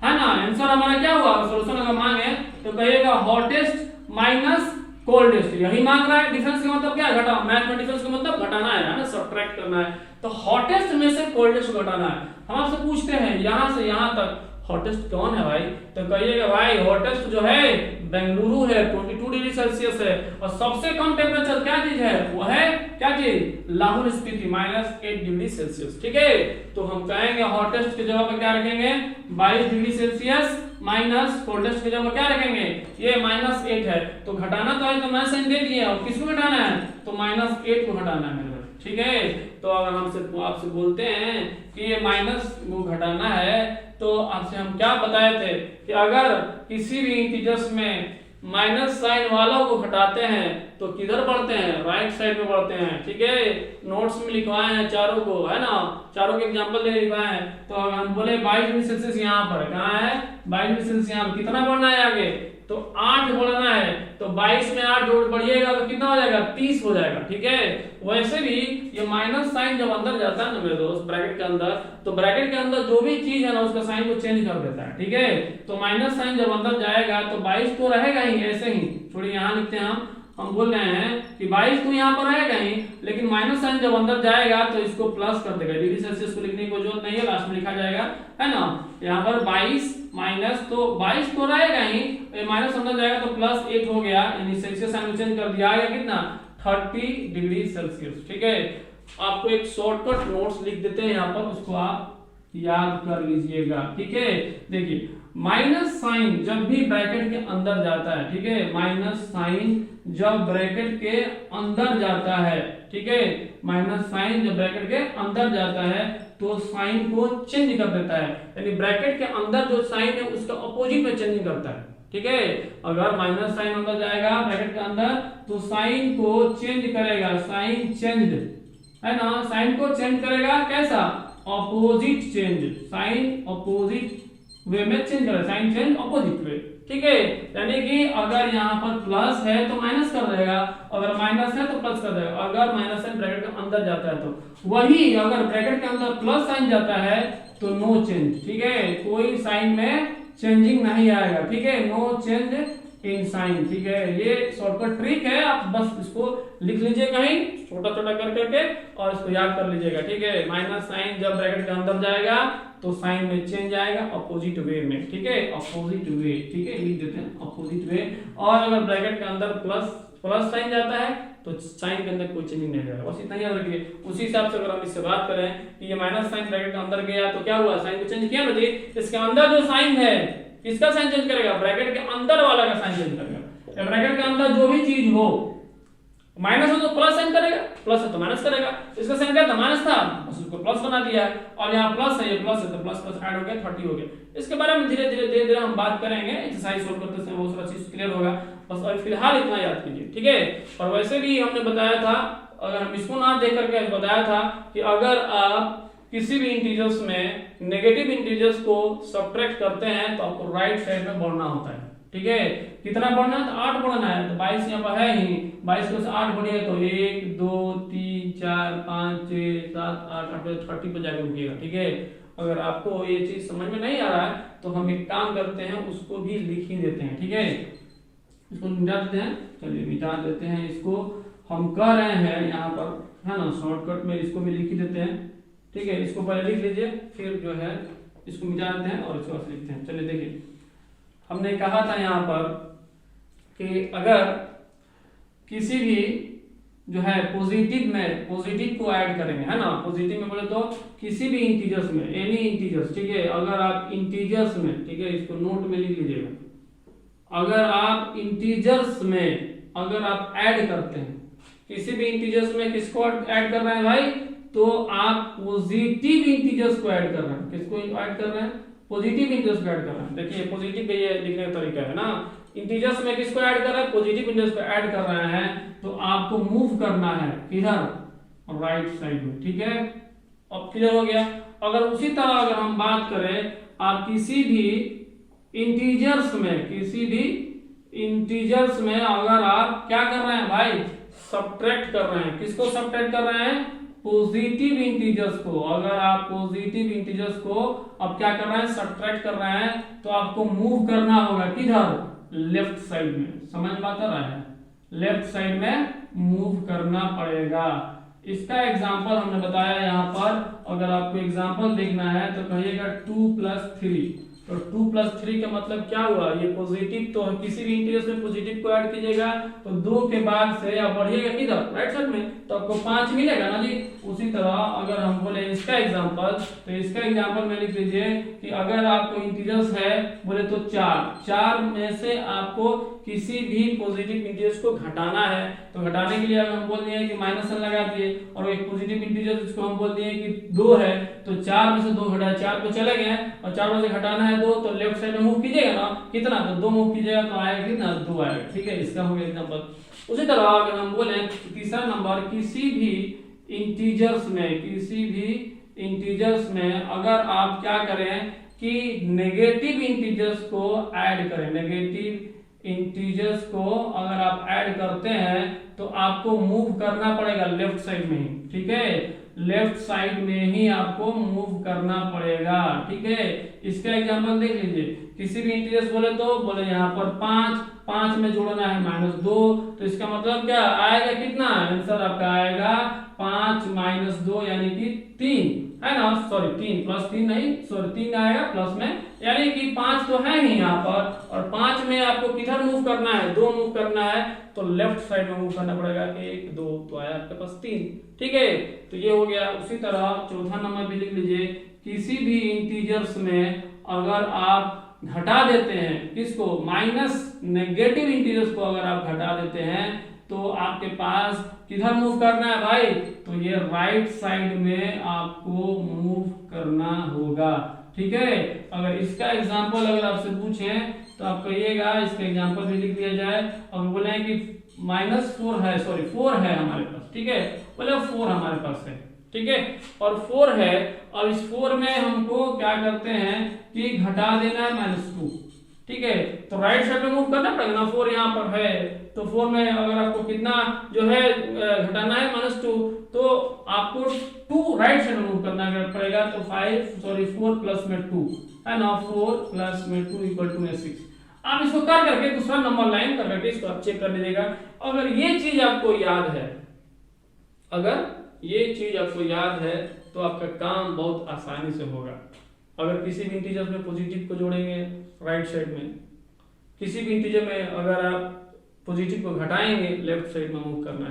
है ना, आंसर हमारा क्या हुआ, सॉल्यूशन अगर मांगे तो कहिएगा हॉटेस्ट माइनस कोल्डेस्ट, यही मांग रहा है। डिफरेंस का मतलब क्या है, घटाना। मैथ में डिफरेंस का मतलब घटाना है ना, सब्ट्रैक्ट करना है। तो हॉटेस्ट में से कोल्डेस्ट घटाना है। हम आपसे पूछते हैं यहां से यहां तक हॉटेस्ट कौन है भाई, तो कहिएगा भाई हॉटेस्ट जो है बेंगलुरु है, 22 डिग्री सेल्सियस है। और सबसे कम टेम्परेचर क्या चीज है, वो है क्या चीज, लाहौल स्पीति -8 डिग्री सेल्सियस। ठीक है, तो हम कहेंगे हॉटेस्ट की जगह पर क्या रखेंगे 22 डिग्री सेल्सियस माइनस कोल्डेस्ट की जगह क्या रखेंगे, ये -8 है। तो घटाना तो है, तो मैं साइन दे दिए, और किसको घटाना है, तो -8 को घटाना है। ठीक है, तो अगर हमसे आपसे बोलते हैं कि ये माइनस को घटाना है, तो आपसे हम क्या बताए थे कि अगर किसी भी इंटीजर्स में माइनस साइन वालों को घटाते हैं तो किधर बढ़ते हैं, राइट साइड में बढ़ते हैं। ठीक है, नोट्स में लिखवाए हैं चारों को, है ना, चारों के एग्जांपल दे लिखवाए हैं। तो अगर हम बोले 22 डिग्री सेल्सियस यहाँ पर कहाँ है, 22 डिग्री सेल्सियस यहाँ पर कितना बढ़ना है आगे, तो 8 बढ़ना है। तो 22 में 8 बढ़िएगा तो कितना हो जाएगा, 30 हो जाएगा। ठीक है, वैसे भी ये माइनस साइन जब अंदर जाता है ना मेरे दोस्त ब्रैकेट के अंदर, तो ब्रैकेट के अंदर जो भी चीज है ना उसका साइन को चेंज कर देता है। ठीक है, तो माइनस साइन जब अंदर जाएगा तो 22 तो रहेगा ही ऐसे ही, थोड़ी यहाँ लिखते हैं हम बोल रहे हैं कि 22 तो यहाँ पर रहेगा ही, लेकिन माइनस साइन जब अंदर जाएगा तो इसको प्लस कर देगा। डिग्री सेल्सियस को लिखने की कोई जरूरत नहीं है, लास्ट में लिखा जाएगा, है ना। यहाँ पर 22 माइनस, तो 22 तो रहेगा ही, माइनस अंदर जाएगा तो +8 हो गया, यानी सेल्सियस साइन चेंज कर दिया, आ गया कितना 30 डिग्री सेल्सियस। ठीक है, आपको एक शॉर्टकट नोट्स लिख देते हैं यहाँ पर, उसको आप याद कर लीजिएगा। ठीक है, देखिए माइनस साइन जब भी ब्रैकेट के अंदर जाता है, ठीक है, माइनस साइन जब ब्रैकेट के अंदर जाता है, ठीक है, माइनस साइन जब ब्रैकेट के अंदर जाता है तो साइन को चेंज कर देता है, यानी ब्रैकेट के अंदर जो साइन है उसका अपोजिट में चेंज करता है। ठीक है, अगर माइनस साइन अंदर जाएगा ब्रैकेट के अंदर तो साइन को चेंज करेगा, साइन चेंज्ड, है ना, साइन को चेंज करेगा कैसा, opposite change, sign opposite way में चेंज करेगा, साइन चेंज अपोजिट वे। ठीक है, यानी कि अगर यहाँ पर प्लस है तो माइनस कर देगा, अगर माइनस है तो प्लस कर देगा। अगर माइनस साइन ब्रैकेट के अंदर जाता है तो वही, अगर ब्रैकेट के अंदर प्लस साइन जाता है तो नो चेंज। ठीक है, कोई साइन में चेंजिंग नहीं आएगा। ठीक है, नो चेंज इन साइन। ठीक है, ये शॉर्टकट ट्रिक है, आप बस इसको लिख लीजिए कहीं छोटा छोटा कर करके और इसको याद कर लीजिएगा। ठीक है, माइनस साइन जब ब्रैकेट के अंदर जाएगा तो साइन में चेंज आएगा अपोजिट वे में। ठीक है, अपोजिट वे। ठीक है, लिख देते हैं अपोजिट वे। और अगर ब्रैकेट के अंदर प्लस साइन जाता है तो साइन के अंदर कोई चेंजिंग नहीं आएगा। बस इतना याद रखिए। उसी हिसाब से अगर हम इससे बात करें कि ये माइनस साइन ब्रैकेट के अंदर गया तो क्या हुआ, साइन को चेंज किया ना जी, इसके अंदर जो साइन है किसका साइन चेंज करेगा, ब्रैकेट के अंदर वाला का साइन चेंज करेगा। ब्रैकेट के अंदर जो भी चीज हो, माइनस हो तो प्लस साइन करेगा, प्लस है तो माइनस करेगा। इसका साइन क्या था, माइनस था, बस उसको प्लस बना दिया है। और यहाँ प्लस है, ये प्लस है तो प्लस प्लस ऐड हो गया, 30 हो गया। इसके बारे में धीरे धीरे हम बात करेंगे, एक्सरसाइज सोल्व करते समय बहुत सारा चीज क्लियर होगा। बस अभी फिलहाल इतना याद कीजिए। ठीक है, और वैसे भी हमने बताया था, अगर हम इसको ना देख करके बताया था कि अगर आप किसी भी इंटीजर्स में नेगेटिव इंटीजर्स को सब्ट्रैक्ट करते हैं तो आपको राइट साइड में बढ़ना होता है। ठीक है, कितना बढ़ना है, तो 8 बढ़ना है। तो 22 यहाँ पर है ही, 22 में से 8 बढ़िए तो 1 2 3 4 5 6 7 8 8 30 पर जाकर रुकिएगा। ठीक है, अगर आपको ये चीज समझ में नहीं आ रहा है तो हम एक काम करते हैं, उसको भी लिख ही देते हैं। ठीक है, इसको मिटा देते हैं, चलिए मिटा देते हैं इसको। हम कह रहे हैं यहाँ पर, है ना, शॉर्टकट में इसको भी लिख ही देते हैं। ठीक है, इसको पहले लिख लीजिए, फिर जो है इसको मिटा देते हैं और इसको बाद लिखते हैं। चलिए देखिए, हमने कहा था यहाँ पर कि अगर किसी भी जो है पॉजिटिव में पॉजिटिव को ऐड करेंगे, है ना, पॉजिटिव में बोले तो किसी भी इंटीजर्स में, एनी इंटीजर्स। ठीक है, अगर आप इंटीजर्स में, ठीक है, इसको नोट में लिख लीजिएगा, अगर आप इंटीजर्स में अगर आप ऐड करते हैं किसी भी इंटीजर्स में, किसको ऐड कर रहे हैं भाई, तो आप पॉजिटिव इंटीजर्स को ऐड कर रहे हैं। किसको ऐड कर रहे हैं, पॉजिटिव इंटीजर्स को ऐड कर रहे हैं। देखिए पॉजिटिव ये लिखने का तरीका है ना, इंटीजर्स में किसको ऐड कर रहे हैं, पॉजिटिव इंटीजर्स को ऐड कर रहे हैं, तो आपको मूव करना है किधर, राइट साइड में। ठीक है, अब क्लियर हो गया। अगर उसी तरह अगर हम बात करें, आप किसी भी इंटीजर्स में अगर आप क्या कर रहे हैं भाई, सब्ट्रैक्ट कर रहे हैं। किसको सब्ट्रैक्ट कर रहे हैं? पॉजिटिव इंटीजर्स को। अगर आप पॉजिटिव इंटीजर्स को अब क्या कर रहे हैं? सब्ट्रैक्ट कर रहे हैं, तो आपको मूव करना होगा किधर? लेफ्ट साइड में। समझ में आता रहा है? लेफ्ट साइड में मूव करना पड़ेगा। इसका एग्जांपल हमने बताया यहाँ पर। अगर आपको एग्जांपल देखना है तो कहिएगा 2 + 3। तो 2 + 3 का मतलब क्या हुआ? ये पॉजिटिव, तो किसी भी इंटीजर्स में पॉजिटिव को ऐड कीजिएगा तो 2 के बाद से आप बढ़िएगा किधर? राइट साइड में, तो आपको 5 मिलेगा ना जी। उसी तरह अगर हम बोले इसका एग्जांपल, तो इसका एग्जांपल में लिख लीजिए कि अगर आपको इंटीजर्स है बोले तो 4 में से आपको किसी भी पॉजिटिव इंटीजर्स को घटाना है, तो घटाने के लिए अगर हम बोल दिए कि -1 लगा दिए, और एक पॉजिटिव इंटीजर जिसको हम बोल दिए कि 2 है, तो 4 में से 2 घटाए, 4 को चले गए और 4 में से घटाना है 2, तो लेफ्ट साइड में मूव कीजिएगा ना, कितना? तो 2 मूव कीजिएगा तो आएगा कितना? 2 आएगा। ठीक है, इसका हो गया एग्जांपल। उसी तरह अगर हम बोले तीसरा नंबर, किसी भी इंटीजर्स में अगर आप क्या करें कि नेगेटिव इंटीजर्स को ऐड करें, नेगेटिव इंटीजर्स को अगर आप ऐड करते हैं तो आपको मूव करना पड़ेगा लेफ्ट साइड में ही। ठीक है, लेफ्ट साइड में ही आपको मूव करना पड़ेगा। ठीक है, इसका एग्जांपल देख लीजिए। किसी भी इंटीजर्स बोले तो बोले यहाँ पर 5 में जोड़ना है -2, तो इसका मतलब क्या आएगा? कितना आंसर आपका आएगा? 5 - 2 यानी कि 3 है ना। सॉरी 3 + 3 नहीं, सॉरी 3 आएगा प्लस में, यानी कि 5 तो है ही यहाँ पर, और 5 में आपको किधर मूव करना है? 2 मूव करना है, तो लेफ्ट साइड में मूव करना पड़ेगा। 1 2 तो आया आपके पास 3। ठीक है, तो ये हो गया। उसी तरह चौथा नंबर भी लिख लीजिए। किसी भी इंटीजर्स में अगर आप घटा देते हैं, किसको? नेगेटिव इंटीजर्स को अगर आप घटा देते हैं तो आपके पास किधर मूव करना है भाई? तो ये राइट साइड में आपको मूव करना होगा। ठीक है, अगर इसका एग्जांपल अगर आपसे पूछें तो आप कहिएगा, इसका एग्जांपल भी लिख दिया जाए। और बोले कि -4 है, सॉरी 4 है हमारे पास। ठीक है, बोले 4 हमारे पास है। ठीक है, और 4 है। अब इस 4 में हमको क्या करते हैं कि घटा देना है -2। ठीक है, तो राइट साइड में मूव करना पड़ेगा ना। 4 यहाँ पर है, तो 4 में अगर आपको कितना जो है घटाना है -2, तो आपको 2 राइट साइड में मूव करना पड़ेगा। तो 4 प्लस में 2 है ना, 4 प्लस में 2 = 6। आप इसको कर करके दूसरा नंबर लाइन कर करके इसको आप चेक कर लीजिएगा। अगर ये चीज आपको याद है, अगर ये चीज आपको याद है तो आपका काम बहुत आसानी से होगा। अगर किसी भी इंटीजर में पॉजिटिव को जोड़ेंगे राइट साइड में, किसी भी इंटीजर में अगर आप पॉजिटिव को घटाएंगे लेफ्ट साइड में मूव करना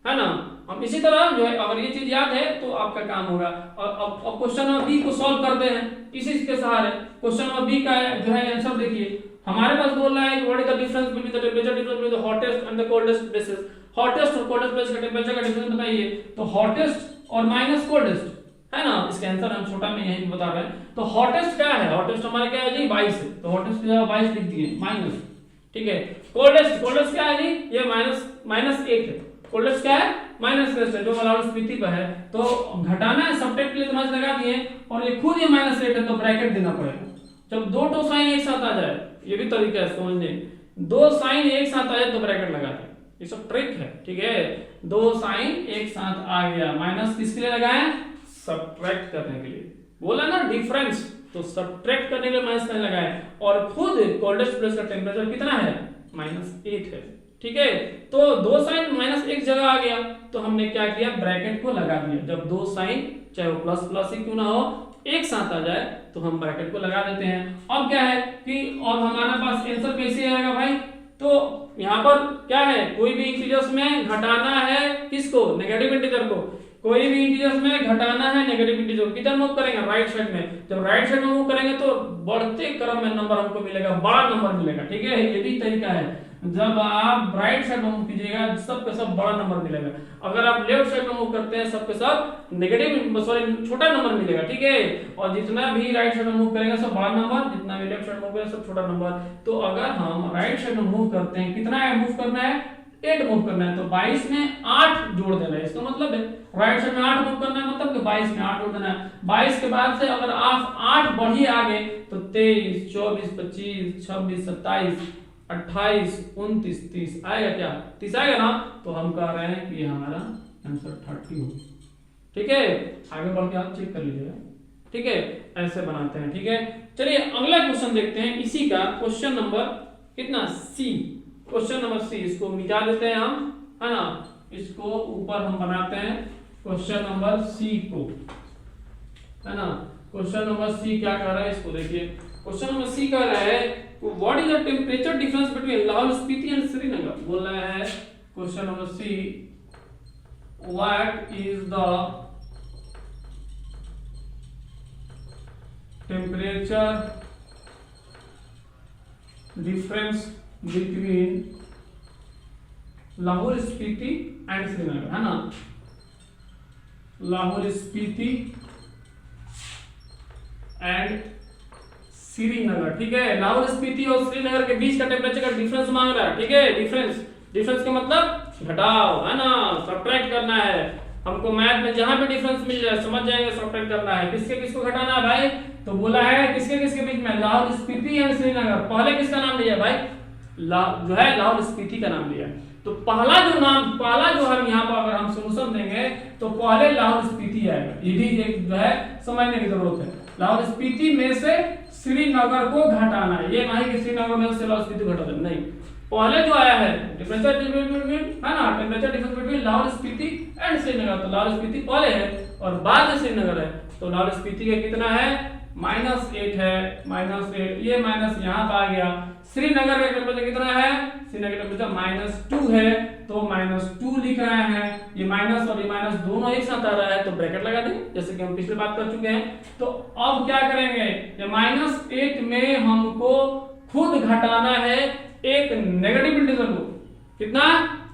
है ना। हम इसी तरह जो है, अगर ये चीज याद है तो आपका काम होगा। और अब क्वेश्चन नंबर बी को सॉल्व करते हैं इसी के सहारे। क्वेश्चन नंबर बी का जो है आंसर देखिए, हमारे पास बोल रहा है कि what is the difference between the temperature difference between the hottest and the coldest places. Hottest और कोल्डेस्ट प्लेस का टेंपरेचर का डिफरेंस बताइए। तो हॉटेस्ट और माइनस कोल्डेस्ट है ना, इसका आंसर हम छोटा में यही बता रहे हैं। तो हॉटेस्ट क्या है? हॉटेस्ट हमारा क्या है जी? 22 है, तो हॉटेस्ट की जगह 22 लिख दिए माइनस। ठीक है, कोल्डेस्ट क्या है जी? ये -8 है। कोल्डेस्ट क्या है? -8 है, जो वाला स्थिति पर है। तो घटाना है, सब्ट्रैक्ट के लिए माइनस लगा दिए, और ये खुद ये -8 है तो ब्रैकेट देना पड़ेगा। जब दो तो साइन एक साथ आ जाए, ये भी तरीका है समझने, 2 साइन एक साथ आ जाए तो ब्रैकेट लगा दें, ये सब ट्रिक है। ठीक है, 2 साइन एक साथ आ गया, माइनस किसके लिए लगाए? सब्ट्रैक्ट करने के लिए। बोला ना डिफरेंस, तो सब्ट्रैक्ट करने के लिए माइनस साइन लगाए, और खुद कोल्डेस्ट प्लेस का टेंपरेचर कितना है? -8 है। ठीक है, तो 2 साइन -1 जगह आ गया, तो हमने क्या किया? ब्रैकेट को लगा दिया। जब 2 साइन चाहे वो प्लस ही क्यों ना हो एक साथ आ जाए तो हम ब्रैकेट को लगा देते हैं। अब क्या है कि अब हमारे पास आंसर कैसे आएगा भाई? तो यहाँ पर क्या है, कोई भी इंटीजर्स में घटाना है किसको? नेगेटिव इंटीजर को। कोई भी इंटीजर्स में घटाना है नेगेटिव इंटीजर को, किधर मूव करेंगे? राइट साइड में। जब राइट साइड में मूव करेंगे तो बढ़ते क्रम में नंबर हमको मिलेगा, बड़ा नंबर मिलेगा। ठीक है, ये भी तरीका है। जब आप राइट साइड में मूव कीजिएगा सबके सब बड़ा नंबर मिलेगा। अगर आप लेफ्ट साइड में मूव करते हैं सबके सब नेगेटिव छोटा नंबर मिलेगा। ठीक है, और जितना भी राइट साइड में मूव करेगा सब बड़ा नंबर, जितना भी लेफ्ट साइड में मूव करेगा सब छोटा नंबर। तो अगर हम राइट साइड में मूव करते हैं, कितना मूव करना है? 8 मूव करना है, तो 22 में 8 जोड़ देना है। इसका मतलब है राइट साइड में 8 मूव करना है, मतलब कि 22 में 8 जोड़ देना है। 22 के बाद से अगर आप 8 बढ़ी आगे तो 23, 24, 25, 26, 27, 28, 29, 30 आएगा क्या? 30 आएगा ना, तो हम कह रहे हैं कि ये हमारा आंसर 30 होगा। ठीक है, आगे बढ़ के आप चेक कर लीजिएगा। ठीक है, ऐसे बनाते हैं। ठीक है, चलिए अगला क्वेश्चन देखते हैं इसी का, क्वेश्चन नंबर कितना? सी। क्वेश्चन नंबर सी, इसको मिटा देते हैं हम, है ना, इसको ऊपर हम बनाते हैं क्वेश्चन नंबर सी को, है ना। क्वेश्चन नंबर सी क्या कह रहा है, इसको देखिए। क्वेश्चन नंबर सी कह रहा है what is the temperature difference between Lahaul Spiti and Srinagar. बोल रहा है question number C, what is the temperature difference between Lahaul Spiti and Srinagar, है ना। लाहौल स्पीति एंड श्रीनगर। ठीक है, लाहौल स्पीति और श्रीनगर के बीच का टेम्परेचर का डिफरेंस मांग रहा है। ठीक है, डिफरेंस का मतलब घटाव, है ना, सब्ट्रैक्ट करना है हमको। मैथ में जहां पे डिफरेंस मिल जाए समझ जाएंगे, सब्ट्रैक्ट करना है। किसके किसको घटाना है भाई? तो बोला है किसके किसके बीच में? लाहौल स्पीति एंड श्रीनगर। पहले किसका नाम लिया भाई? जो है लाहौल स्पीति का नाम लिया। तो पहला जो हम यहाँ पर अगर हम सोल्यूशन देंगे तो पहले लाहौल स्पीति आएगा। ये भी एक जो है समझने की जरूरत है। लाहौल स्पीति में से श्रीनगर को घटाना है, ये नहीं कि श्रीनगर में से लाहौल स्पीति घटा देना, नहीं। पहले जो आया है टेम्परेचर बिटवीन, है ना, temperature difference between Lahaul Spiti and Srinagar, तो लाहौल स्पीति पहले है और बाद में श्रीनगर है। तो लाहौल स्पीति का कितना है? -8 है, -8, ये माइनस यहाँ आ गया। श्रीनगर का टेम्परेचर कितना है? श्रीनगर का टेम्परेचर -2 है, तो -2 लिख रहे हैं। ये माइनस और ये माइनस दोनों एक साथ आ रहा है, तो ब्रैकेट लगा देंगे जैसे कि हम पिछले बात कर चुके हैं। तो अब क्या करेंगे? ये -8 में हमको खुद घटाना है एक नेगेटिव इंटीजर को। कितना?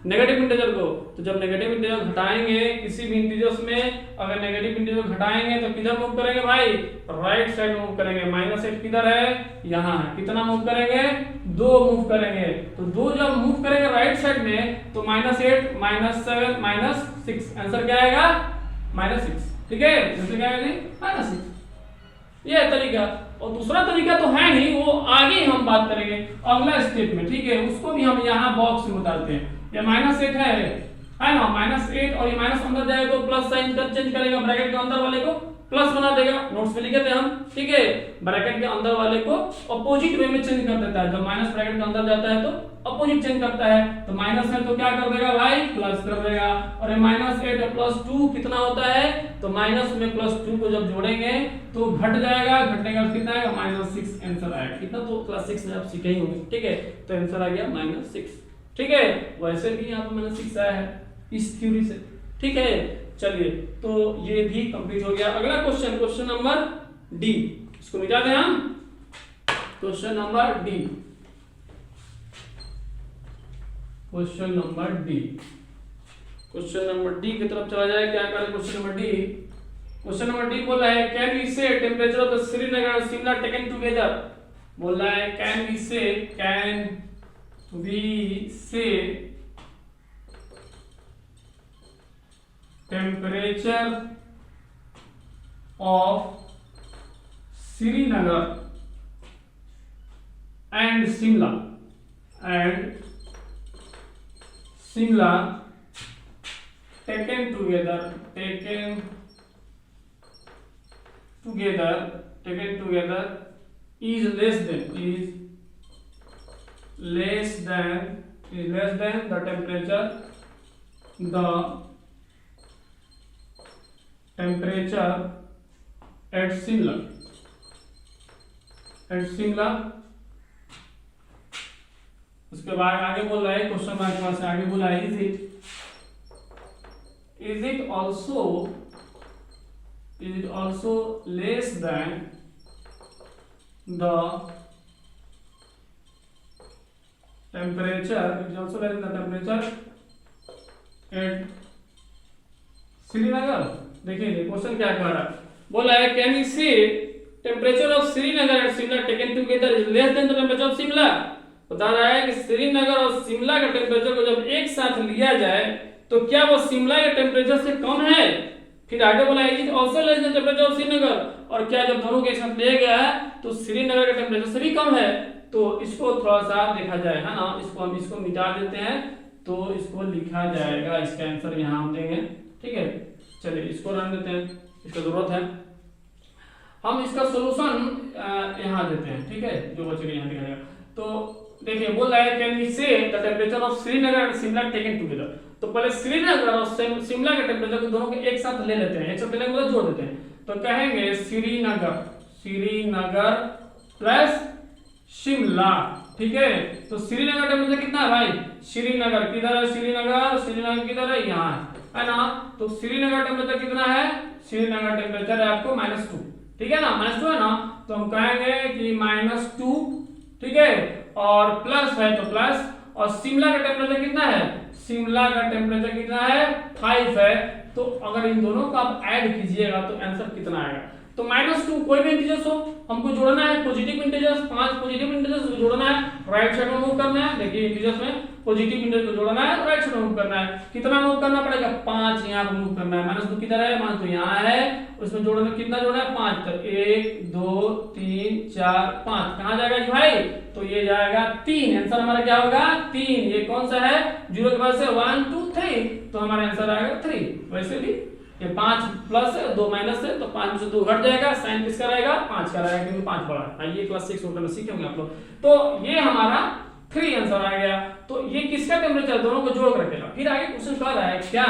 नेगेटिव इंटीजर को। तो जब नेगेटिव इंटीजर घटाएंगे किसी भी इंटीजर्स में, अगर नेगेटिव इंटीजर घटाएंगे तो किधर मूव करेंगे भाई? राइट साइड मूव करेंगे। -8 किधर है? यहाँ है। कितना मूव करेंगे? 2 मूव करेंगे। तो 2 जब मूव करेंगे राइट साइड में तो -8, -7, -6, आंसर क्या आएगा? -6। ठीक है, आंसर क्या आएगा? -6। ये तरीका। और दूसरा तरीका तो है नहीं, वो आगे हम बात करेंगे अगला स्टेप में। ठीक है, उसको भी हम यहाँ बॉक्स में बताते हैं। ये -8 है ना, -8 और ये माइनस अंदर जाएगा तो प्लस साइन कर चेंज करेगा, ब्रैकेट के अंदर वाले को प्लस बना देगा। नोट्स में लिखे थे हम। ठीक है, ब्रैकेट के अंदर वाले को अपोजिट वे में चेंज कर देता है। जब माइनस ब्रैकेट के अंदर जाता है तो अपोजिट चेंज करता है। तो माइनस है तो क्या कर देगा भाई? प्लस कर देगा। और ये -8 + 2 कितना होता है? तो माइनस में +2 को जब जोड़ेंगे तो घट जाएगा, घटने का कितना आएगा? -6 आंसर आएगा। कितना? तो क्लास 6 में आप सीखे ही होंगे। ठीक है, तो आंसर आ गया -6। ठीक है, वैसे भी यहाँ पे -6 आया है इस थ्योरी से। ठीक है, चलिए तो ये भी कंप्लीट हो गया। अगला क्वेश्चन, क्वेश्चन नंबर डी, इसको मिटा दें हम। Question number D, question number D, question number D की तरफ चला जाए। क्या करें? Question number D, question number D बोल रहा है कैन वी से temperature of the Srinagar and Shimla taken together. बोल रहा है कैन वी से temperature of Srinagar and Shimla taken together is less than the temperature at Shimla. उसके बाद आगे बोल रहा है क्वेश्चन मार्क के पास आगे बोला है is it also less than the temperature at Srinagar. देखिए क्वेश्चन क्या कह रहा है, बोला है कैन यू से temperature of Srinagar and Shimla taken together is less than the temperature of Shimla. बता रहा है कि श्रीनगर और शिमला के टेम्परेचर को जब एक साथ लिया जाए तो क्या वो शिमला के टेम्परेचर से कम है। फिर आगे बोला is it also less than temperature of Srinagar, और क्या जब दोनों के एक साथ लिया गया है तो श्रीनगर के टेम्परेचर से भी कम है। तो इसको थोड़ा सा देखा जाए, है ना, इसको हम इसको मिटा देते हैं तो इसको लिखा जाएगा, इसका आंसर यहाँ हम देंगे। ठीक है, चलिए इसको रन देते हैं, इसका जरूरत है। हम इसका सोल्यूशन यहाँ देते हैं। ठीक है, जो बचेगा यहाँ दिखाएगा। तो देखिए बोल रहा है कैन वी से the temperature of Srinagar and Shimla taken together. तो पहले श्रीनगर और शिमला के टेंपरेचर को दोनों के एक साथ ले लेते हैं, एक साथ लेने के बाद जोड़ देते हैं। तो कहेंगे श्रीनगर प्लस शिमला। ठीक है, तो श्रीनगर टेंपरेचर कितना है भाई? श्रीनगर किधर है? श्रीनगर किधर है? यहाँ है ना। तो श्रीनगर टेंपरेचर कितना है? श्रीनगर टेंपरेचर है आपको -2। ठीक है ना, -2 है ना। तो हम कहेंगे कि -2। ठीक है, और प्लस है तो प्लस। और शिमला का टेम्परेचर कितना है? शिमला का टेम्परेचर कितना है? 5 है। तो अगर इन दोनों को आप ऐड कीजिएगा तो आंसर कितना आएगा? तो -2 कोई भी इंटीजर्स हो, हमको जोड़ना है पॉजिटिव इंटीजर्स, 5 पॉजिटिव इंटीजर्स को जोड़ना है, राइट साइड में मूव करना है। देखिए इंटीजर्स में पॉजिटिव इंटीजर को जोड़ना है, राइट साइड में मूव करना है। कितना मूव करना पड़ेगा? 5 यहाँ पे मूव करना है। -2 किधर है? -2 यहाँ है, उसमें जोड़ना कितना जोड़ना है? 5। तो 1 2 3 4 5 कहाँ जाएगा भाई? तो ये जाएगा 3। आंसर हमारा क्या होगा? 3। ये कौन सा है? 0 के बाद से 1 2 3, तो हमारा आंसर आएगा 3। वैसे भी ये 5 प्लस है, 2 माइनस है, तो 5 में से 2 घट जाएगा। साइन किसका रहेगा? 5 का रहेगा, क्योंकि 5 बड़ा है। आइए क्लास 6 में सीखेंगे आप लोग। तो ये हमारा 3 आंसर आ गया। तो ये किसका टेम्परेचर? दोनों को जोड़ कर रखेगा। फिर आगे क्वेश्चन कह रहा है क्या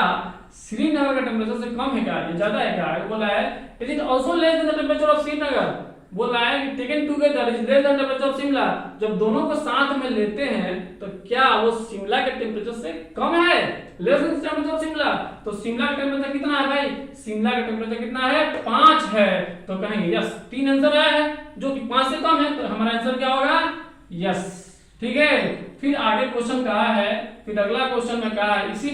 श्रीनगर का टेम्परेचर से कम है क्या? ये ज्यादा है क्या? आगे बोला है it is also less than the temperature of Srinagar. बोल रहा है कि taken together is less than temperature of Shimla. जब दोनों को साथ में लेते हैं तो क्या वो शिमला के टेम्परेचर से कम है? Less than temperature of Shimla. तो शिमला का टेम्परेचर कितना है भाई? शिमला का टेम्परेचर कितना है? 5 है। तो कहेंगे यस, 3 आंसर आया है जो कि 5 से कम है। तो हमारा आंसर क्या होगा? यस। ठीक है, फिर आगे क्वेश्चन कहा है, फिर अगला क्वेश्चन में कहा है, इसी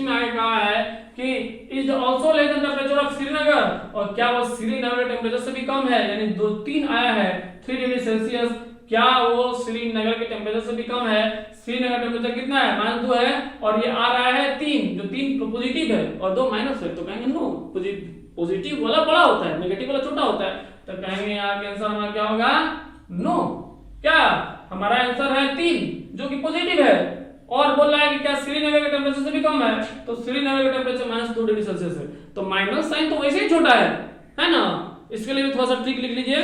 में आगे कहा है कि is also less than temperature of Srinagar. और क्या वो श्रीनगर टेम्परेचर से भी कम है? यानी 3 आया है 3 डिग्री सेल्सियस। क्या वो श्रीनगर के टेम्परेचर से भी कम है? श्रीनगर टेम्परेचर कितना है? -2 है, और ये आ रहा है 3, जो 3 पॉजिटिव है और 2 माइनस है। तो कहेंगे नो, पॉजिटिव वाला बड़ा होता है, नेगेटिव वाला छोटा होता है। तो कहेंगे यहाँ के आंसर हमारा क्या होगा? नो। क्या हमारा आंसर है 3, जो कि पॉजिटिव है। और बोल रहा है कि क्या श्रीनगर के टेम्परेचर से भी कम है? तो श्रीनगर का टेम्परेचर -2 डिग्री सेल्सियस है। तो माइनस साइन तो वैसे ही छोटा है ना। इसके लिए भी थोड़ा सा ट्रिक लिख लीजिए,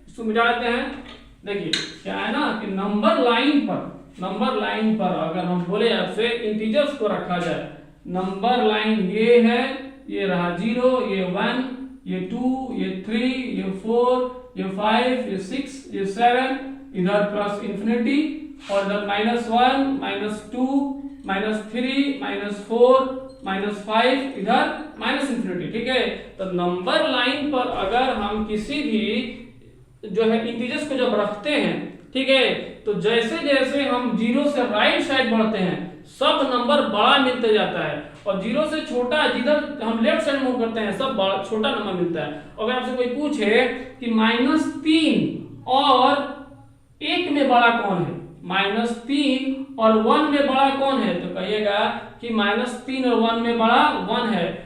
इसको मिटा देते हैं। देखिए क्या है ना कि नंबर लाइन पर अगर हम बोले आपसे इंटीजर्स को रखा जाए, नंबर लाइन ये है, ये रहा 0, ये 1, ये 2, ये 3, ये 4, ये 5, ये 6, ये 7, इधर प्लस इंफिनिटी, और इधर -1, -2, -3, -4, -5, इधर माइनस इंफिनिटी। ठीक है, तो नंबर लाइन पर अगर हम किसी भी जो है इंटीजर्स को जब रखते हैं, ठीक है, तो जैसे जैसे हम 0 से राइट साइड बढ़ते हैं सब नंबर बड़ा मिलते जाता है, और 0 से छोटा जिधर हम लेफ्ट साइड मूव करते हैं सब बड़ा छोटा नंबर मिलता है। अगर आपसे कोई पूछे कि -3 और 1 में बड़ा कौन है, -3 और 1 में बड़ा कौन है, तो कहिएगा कि -3 और 1 में बड़ा 1 है।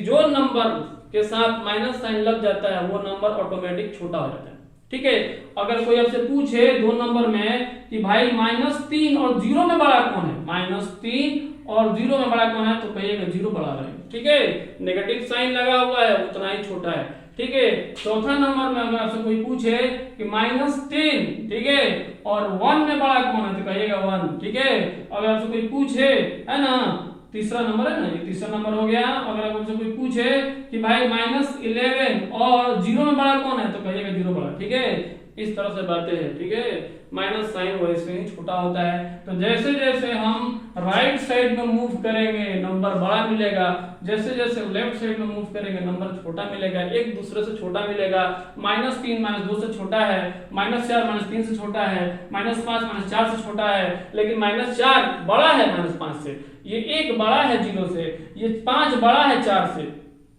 जो नंबर के साथ माइनस साइन लग जाता है वो नंबर ऑटोमेटिक छोटा हो जाता है। ठीक है, अगर कोई आपसे पूछे 2 नंबर में कि भाई -3 और 0 में बड़ा कौन है, -3 और 0 में बड़ा कौन है, तो कहिएगा 0 बड़ा है। ठीक है, नेगेटिव साइन लगा हुआ है उतना ही छोटा है। ठीक है, चौथा नंबर में अगर आपसे कोई पूछे कि -10, ठीक है, और 1 में बड़ा कौन है, तो कहिएगा 1। ठीक है, अगर आपसे कोई पूछे, है ना, तीसरा नंबर है ना, ये तीसरा नंबर हो गया। अगर आपसे कोई पूछे कि भाई -11 और 0 में बड़ा कौन है, तो कहिएगा 0 बड़ा। ठीक है, इस तरह से बातें हैं। ठीक है, माइनस साइन वैसे ही छोटा होता है। तो जैसे जैसे हम राइट साइड में मूव करेंगे नंबर बड़ा मिलेगा, जैसे जैसे लेफ्ट साइड में मूव करेंगे नंबर छोटा मिलेगा, एक दूसरे से छोटा मिलेगा। -3 -2 से छोटा है, -4 -3 से छोटा है, -5 -4 से छोटा है, लेकिन -4 बड़ा है -5 से, ये 1 बड़ा है 0 से, ये 5 बड़ा है 4 से,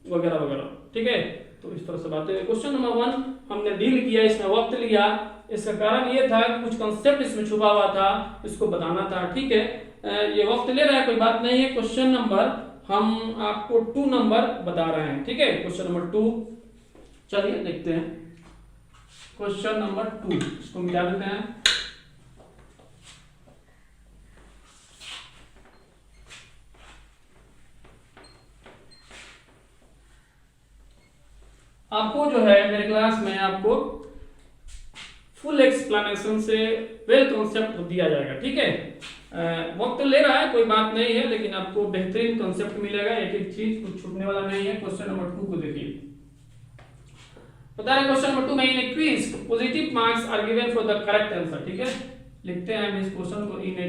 वगैरह वगैरह। ठीक है, तो इस तरह से बातें। क्वेश्चन नंबर 1 हमने डील किया, इसमें वक्त लिया। इसका कारण ये था कि कुछ कंसेप्ट इसमें छुपा हुआ था, इसको बताना था। ठीक है, ये वक्त ले रहा है, कोई बात नहीं है। क्वेश्चन नंबर हम आपको 2 नंबर बता रहे हैं। ठीक है, क्वेश्चन नंबर 2, चलिए देखते हैं। क्वेश्चन नंबर 2, इसको मिटा देते हैं। आपको फुल एक्सप्लेनेशन से वेल कॉन्सेप्ट दिया जाएगा, ठीक है। वक्त तो ले रहा है, कोई बात नहीं है, लेकिन आपको बेहतरीन कॉन्सेप्ट मिलेगा, एक एक चीज कुछ छूटने वाला नहीं है। क्वेश्चन नंबर 2 को देखिए, बता रहे क्वेश्चन नंबर 2 में in a quiz positive marks are given for the correct answer, ठीक है। लिखते हैं हम इस क्वेश्चन को, in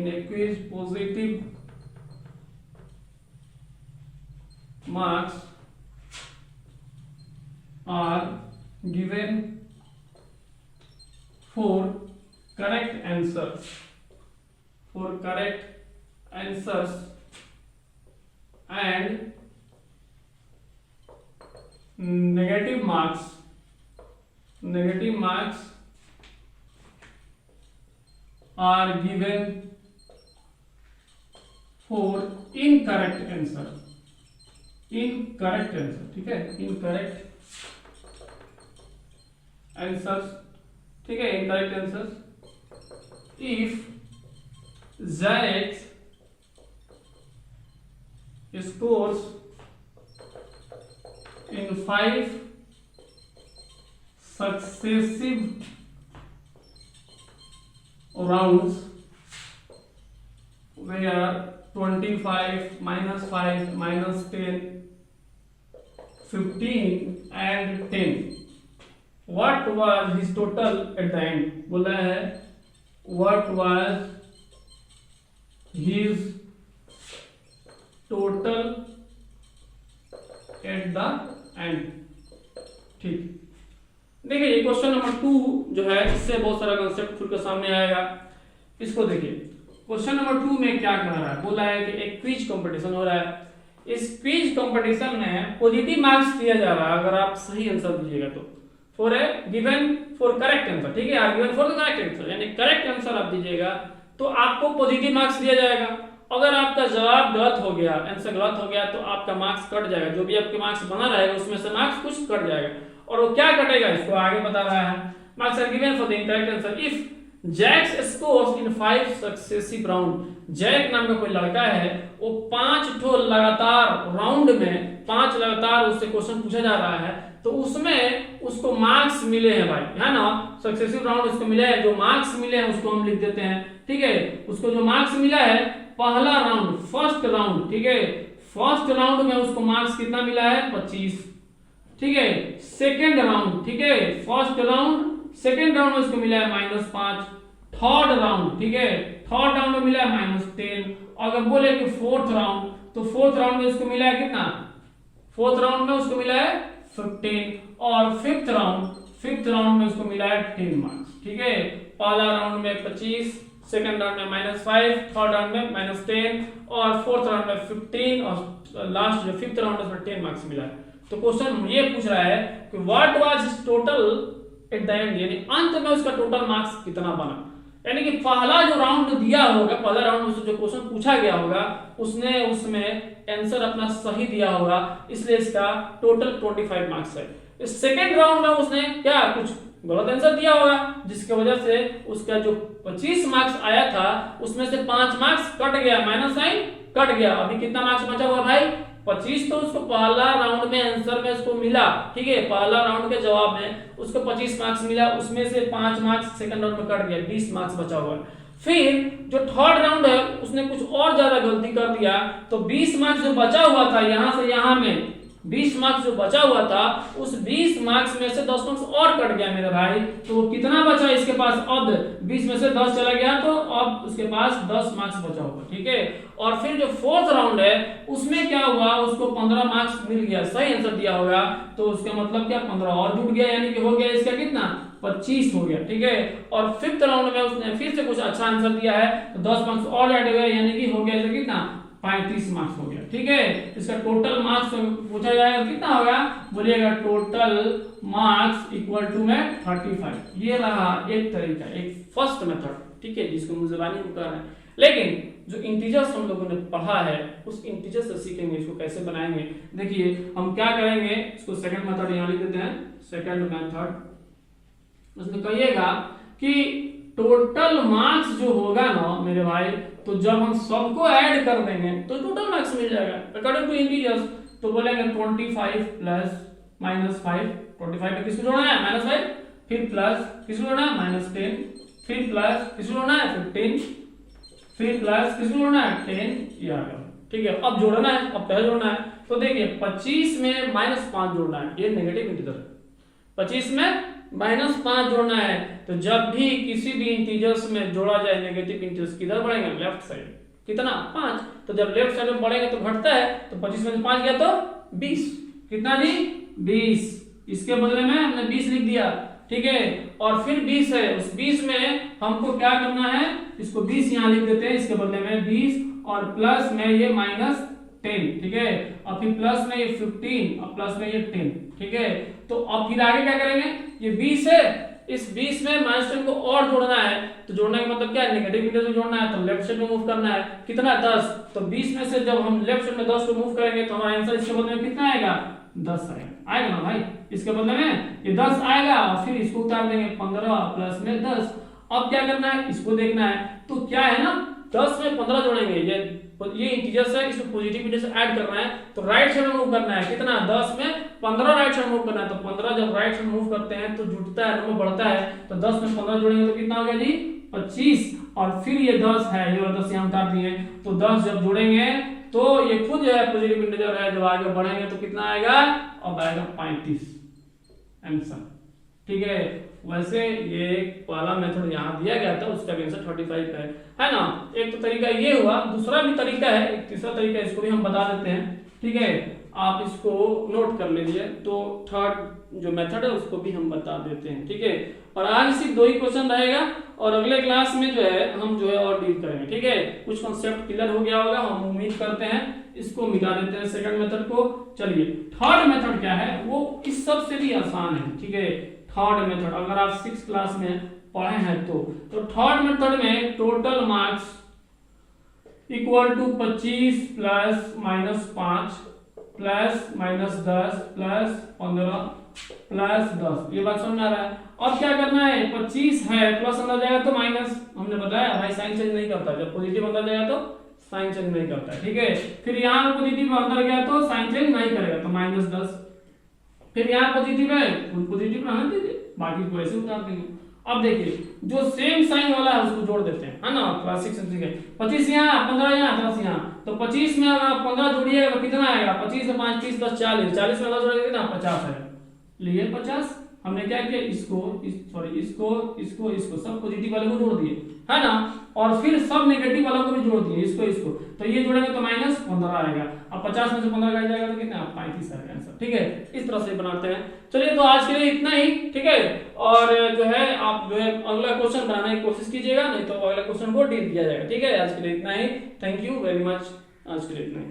a quiz positive marks are given for correct answers and negative marks are given for incorrect answer, ठीक है, incorrect answers, ठीक है, incorrect answers if Zanex scores in 5 successive rounds where 25 minus 5 minus 10 15 and 10, what was his total at the end? बोला है what was his total at the end, ठीक। देखिए ये क्वेश्चन नंबर 2 जो है, इससे बहुत सारा कंसेप्ट खुल कर सामने आएगा। इसको देखिए, क्वेश्चन नंबर 2 में क्या कह रहा है, बोला है कि एक क्विज कंपटीशन हो रहा है। इस क्विज कंपटीशन में पॉजिटिव मार्क्स दिया जा रहा है अगर आप सही आंसर दीजिएगा तो, for a given for correct answer, ठीक है, are given for the correct answer, यानी करेक्ट आंसर आप दीजिएगा तो आपको पॉजिटिव मार्क्स दिया जाएगा। अगर आपका जवाब गलत हो गया, आंसर गलत हो गया, तो आपका मार्क्स कट जाएगा, जो भी आपके मार्क्स बना रहेगा उसमें से मार्क्स कुछ कट जाएगा। और वो क्या कटेगा इसको आगे बता रहा है, marks are given for the incorrect answer if Jack's scores in 5 successive round. Jack नाम का कोई लड़का है, वो 5 ठो लगातार राउंड में 5 लगातार उससे क्वेश्चन पूछा जा रहा है, तो उसमें उसको मार्क्स मिले हैं भाई, है ना, सक्सेसिव राउंड उसको मिले हैं, जो मार्क्स मिले हैं उसको हम लिख देते हैं, ठीक है। उसको जो मार्क्स मिला है पहला राउंड, फर्स्ट राउंड, ठीक है, फर्स्ट राउंड में उसको मार्क्स कितना मिला है 25, ठीक है। सेकेंड राउंड, ठीक है, फर्स्ट राउंड सेकेंड राउंड में उसको मिला है -5, थर्ड राउंड, ठीक है, थर्ड राउंड में मिला है -10। अगर बोले कि फोर्थ राउंड, तो फोर्थ राउंड में उसको मिला है कितना, फोर्थ राउंड में उसको मिला है 15, और फिफ्थ राउंड में उसको मिला है 10 मार्क्स, ठीक है। पहला राउंड में 25, सेकंड राउंड में -5, थर्ड राउंड में -10 और फोर्थ राउंड में 15 और लास्ट जो फिफ्थ राउंड है उसमें 10 मार्क्स मिला है। तो क्वेश्चन ये पूछ रहा है कि what was his total at the end, यानी अंत में उसका टोटल मार्क्स कितना बना, यानी कि पहला जो राउंड दिया होगा, पहला राउंड में जो क्वेश्चन पूछा गया होगा उसने उसमें आंसर अपना सही दिया होगा, इसलिए इसका टोटल 25 मार्क्स है। इस सेकंड राउंड में उसने क्या कुछ गलत आंसर दिया होगा, जिसकी वजह से उसका जो 25 मार्क्स आया था उसमें से 5 मार्क्स कट गया, माइनस साइन कट गया। अभी कितना मार्क्स बचा हुआ भाई 25, तो उसको पहला राउंड में आंसर में उसको मिला, ठीक है, पहला राउंड के जवाब में उसको 25 मार्क्स मिला, उसमें से 5 मार्क्स सेकंड राउंड में कट गया, 20 मार्क्स बचा हुआ है। फिर जो थर्ड राउंड है उसने कुछ और ज्यादा गलती कर दिया, तो 20 मार्क्स जो बचा हुआ था यहां से यहां में 20 मार्क्स जो बचा हुआ था, उस 20 मार्क्स में से 10 मार्क्स और कट गया मेरे भाई, तो कितना बचा इसके पास, अब 20 में से 10 चला गया, तो अब उसके पास 10 मार्क्स बचा होगा, ठीक है। और फिर जो फोर्थ राउंड है उसमें क्या हुआ, उसको 15 मार्क्स मिल गया, सही आंसर दिया होगा, तो उसका मतलब क्या 15 और जुड़ गया, यानी कि हो गया इसका कितना 25 हो गया, ठीक है। और फिफ्थ राउंड में उसने फिर से कुछ अच्छा आंसर दिया है, तो 10 मार्क्स और ऐड हुए, यानी कि हो गया इसका कितना 35 मार्क्स हो गया, ठीक है। इसका टोटल मार्क्स पूछा जाएगा कितना होगा, बोलिएगा टोटल मार्क्स इक्वल टू में 35। ये रहा एक तरीका, एक फर्स्ट मेथड, ठीक है, जिसको मुजबानी कर रहे हैं। लेकिन जो इंटीजर्स हम लोगों ने पढ़ा है उस इंटीजर से सीखेंगे इसको कैसे बनाएंगे। देखिए हम क्या करेंगे, इसको सेकंड मेथड यहां लिख देते हैं, सेकंड मेथड। उसमें कहिएगा कि टोटल मार्क्स जो होगा ना मेरे भाई, तो जब हम सबको ऐड कर देंगे तो टोटल मार्क्स मिल जाएगा अकॉर्डिंग टू इंटीजर्स। तो बोलेंगे 25 प्लस -5, 25 पे किसको जोड़ना है -5, फिर प्लस किसको जोड़ना है -10, फिर प्लस किसको जोड़ना है 15, फिर प्लस किसको जोड़ना है 10, ये आ गया। ठीक है, अब जोड़ना है, अब पहले जोड़ना है। तो देखिए 25 में -5 जोड़ना है, ये नेगेटिव इंटीजर है। 25 में -5 जोड़ना है, तो जब भी किसी भी इंटीजर्स में जोड़ा जाए नेगेटिव इंटीजर्स, किधर बढ़ेंगे लेफ्ट साइड। कितना 5, तो जब लेफ्ट साइड में बढ़ेगा तो घटता है, तो 25 में 5 गया तो 20। कितना जी 20, इसके बदले में हमने 20 लिख दिया। ठीक है, और फिर 20 है, उस 20 में हमको क्या करना है, इसको 20 यहाँ लिख देते हैं, इसके बदले में 20 और प्लस में ये -10। ठीक है, और फिर प्लस में ये 15 और प्लस में ये 10। ठीक है, तो अब फिर आगे क्या करेंगे, ये 20 है, इस 20 में -10 को और जोड़ना है। तो जोड़ने का मतलब क्या है, नेगेटिव इंटीजर में जोड़ना है, तो लेफ्ट साइड में मूव करना है। कितना 10, तो 20 में से जब हम लेफ्ट साइड में 10 को मूव करेंगे तो हमारा आंसर इसके बदले में कितना आएगा 10 आएगा ना भाई। इसके बदले में ये 10 आएगा और फिर इसको उतार देंगे 15 प्लस में 10। अब क्या करना है, इसको देखना है। तो क्या है ना, 10 में 15 जोड़ेंगे, ये इंटीजर्स है, इसको पॉजिटिव इंटीजर से ऐड करना है, तो राइट साइड में मूव करना है। कितना 10 में 15 राइट साइड मूव करना है, तो 15 जब राइट साइड मूव करते हैं तो जुड़ता है, नंबर बढ़ता है। तो 10 में 15 जोड़ेंगे तो कितना हो गया जी 25, और फिर ये 10 है, ये 10 यहाँ उतार दिए। तो 10 जब जोड़ेंगे तो ये खुद जो है पॉजिटिव इंटीजर है, जब आगे बढ़ेंगे तो कितना आएगा, अब आएगा 35 आंसर। ठीक है, वैसे ये पहला मेथड यहाँ दिया गया था, उसका आंसर 35 है ना। एक तो तरीका ये हुआ, दूसरा भी तरीका है, एक तीसरा तरीका, इसको भी हम बता देते हैं। ठीक है, आप इसको नोट कर लीजिए। तो थर्ड जो मेथड है उसको भी हम बता देते हैं। ठीक है, और आज सिर्फ 2 ही क्वेश्चन रहेगा, और अगले क्लास में जो है हम जो है और डील करेंगे। ठीक है, कुछ कॉन्सेप्ट क्लियर हो गया होगा, हम उम्मीद करते हैं। इसको मिटा देते हैं सेकंड मेथड को। चलिए, थर्ड मेथड क्या है, वो इस सबसे भी आसान है। ठीक है, थर्ड मेथड अगर आप 6th क्लास में पढ़े हैं तो थर्ड मेथड में total marks equal to 25 plus -5 plus -10 plus 15 plus 10। ये बात समझ में आ रहा है। अब क्या करना है, 25 है, प्लस अंदर जाएगा तो माइनस, हमने बताया भाई साइन चेंज नहीं करता, जब पॉजिटिव अंदर जाएगा तो साइन चेंज नहीं करता है। ठीक है, फिर यहाँ पॉजिटिव अंदर गया तो साइन चेंज नहीं करेगा, तो -10। फिर यहाँ पॉजिटिव है, पॉजिटिव रहने दीजिए, बाकी को ऐसे उतार देंगे। अब देखिए, जो सेम साइन वाला है उसको जोड़ देते हैं, है ना। क्लासिक सेंस है, 25 यहाँ 15 यहाँ 10 यहाँ, तो 25 में अगर आप 15 जोड़िएगा तो कितना आएगा, 25 से 5 30 10 40, 40 में 10 जोड़ेंगे कितना 50 है। लिए 50, हमने क्या किया, इसको सब पॉजिटिव वाले को जोड़ दिए, है ना, और फिर सब नेगेटिव वालों को भी जोड़ दिए, इसको तो ये जोड़ेंगे तो -15 आएगा। अब 50 में से 15 काट जाएगा तो कितना 35 आएगा आंसर। ठीक है, इस तरह से बनाते हैं। चलिए, तो आज के लिए इतना ही। ठीक है, और जो है आप जो है अगला क्वेश्चन बनाने की कोशिश कीजिएगा, नहीं तो अगला क्वेश्चन को डील किया जाएगा। ठीक है, आज के लिए इतना ही। थैंक यू वेरी मच, आज के लिए इतना ही।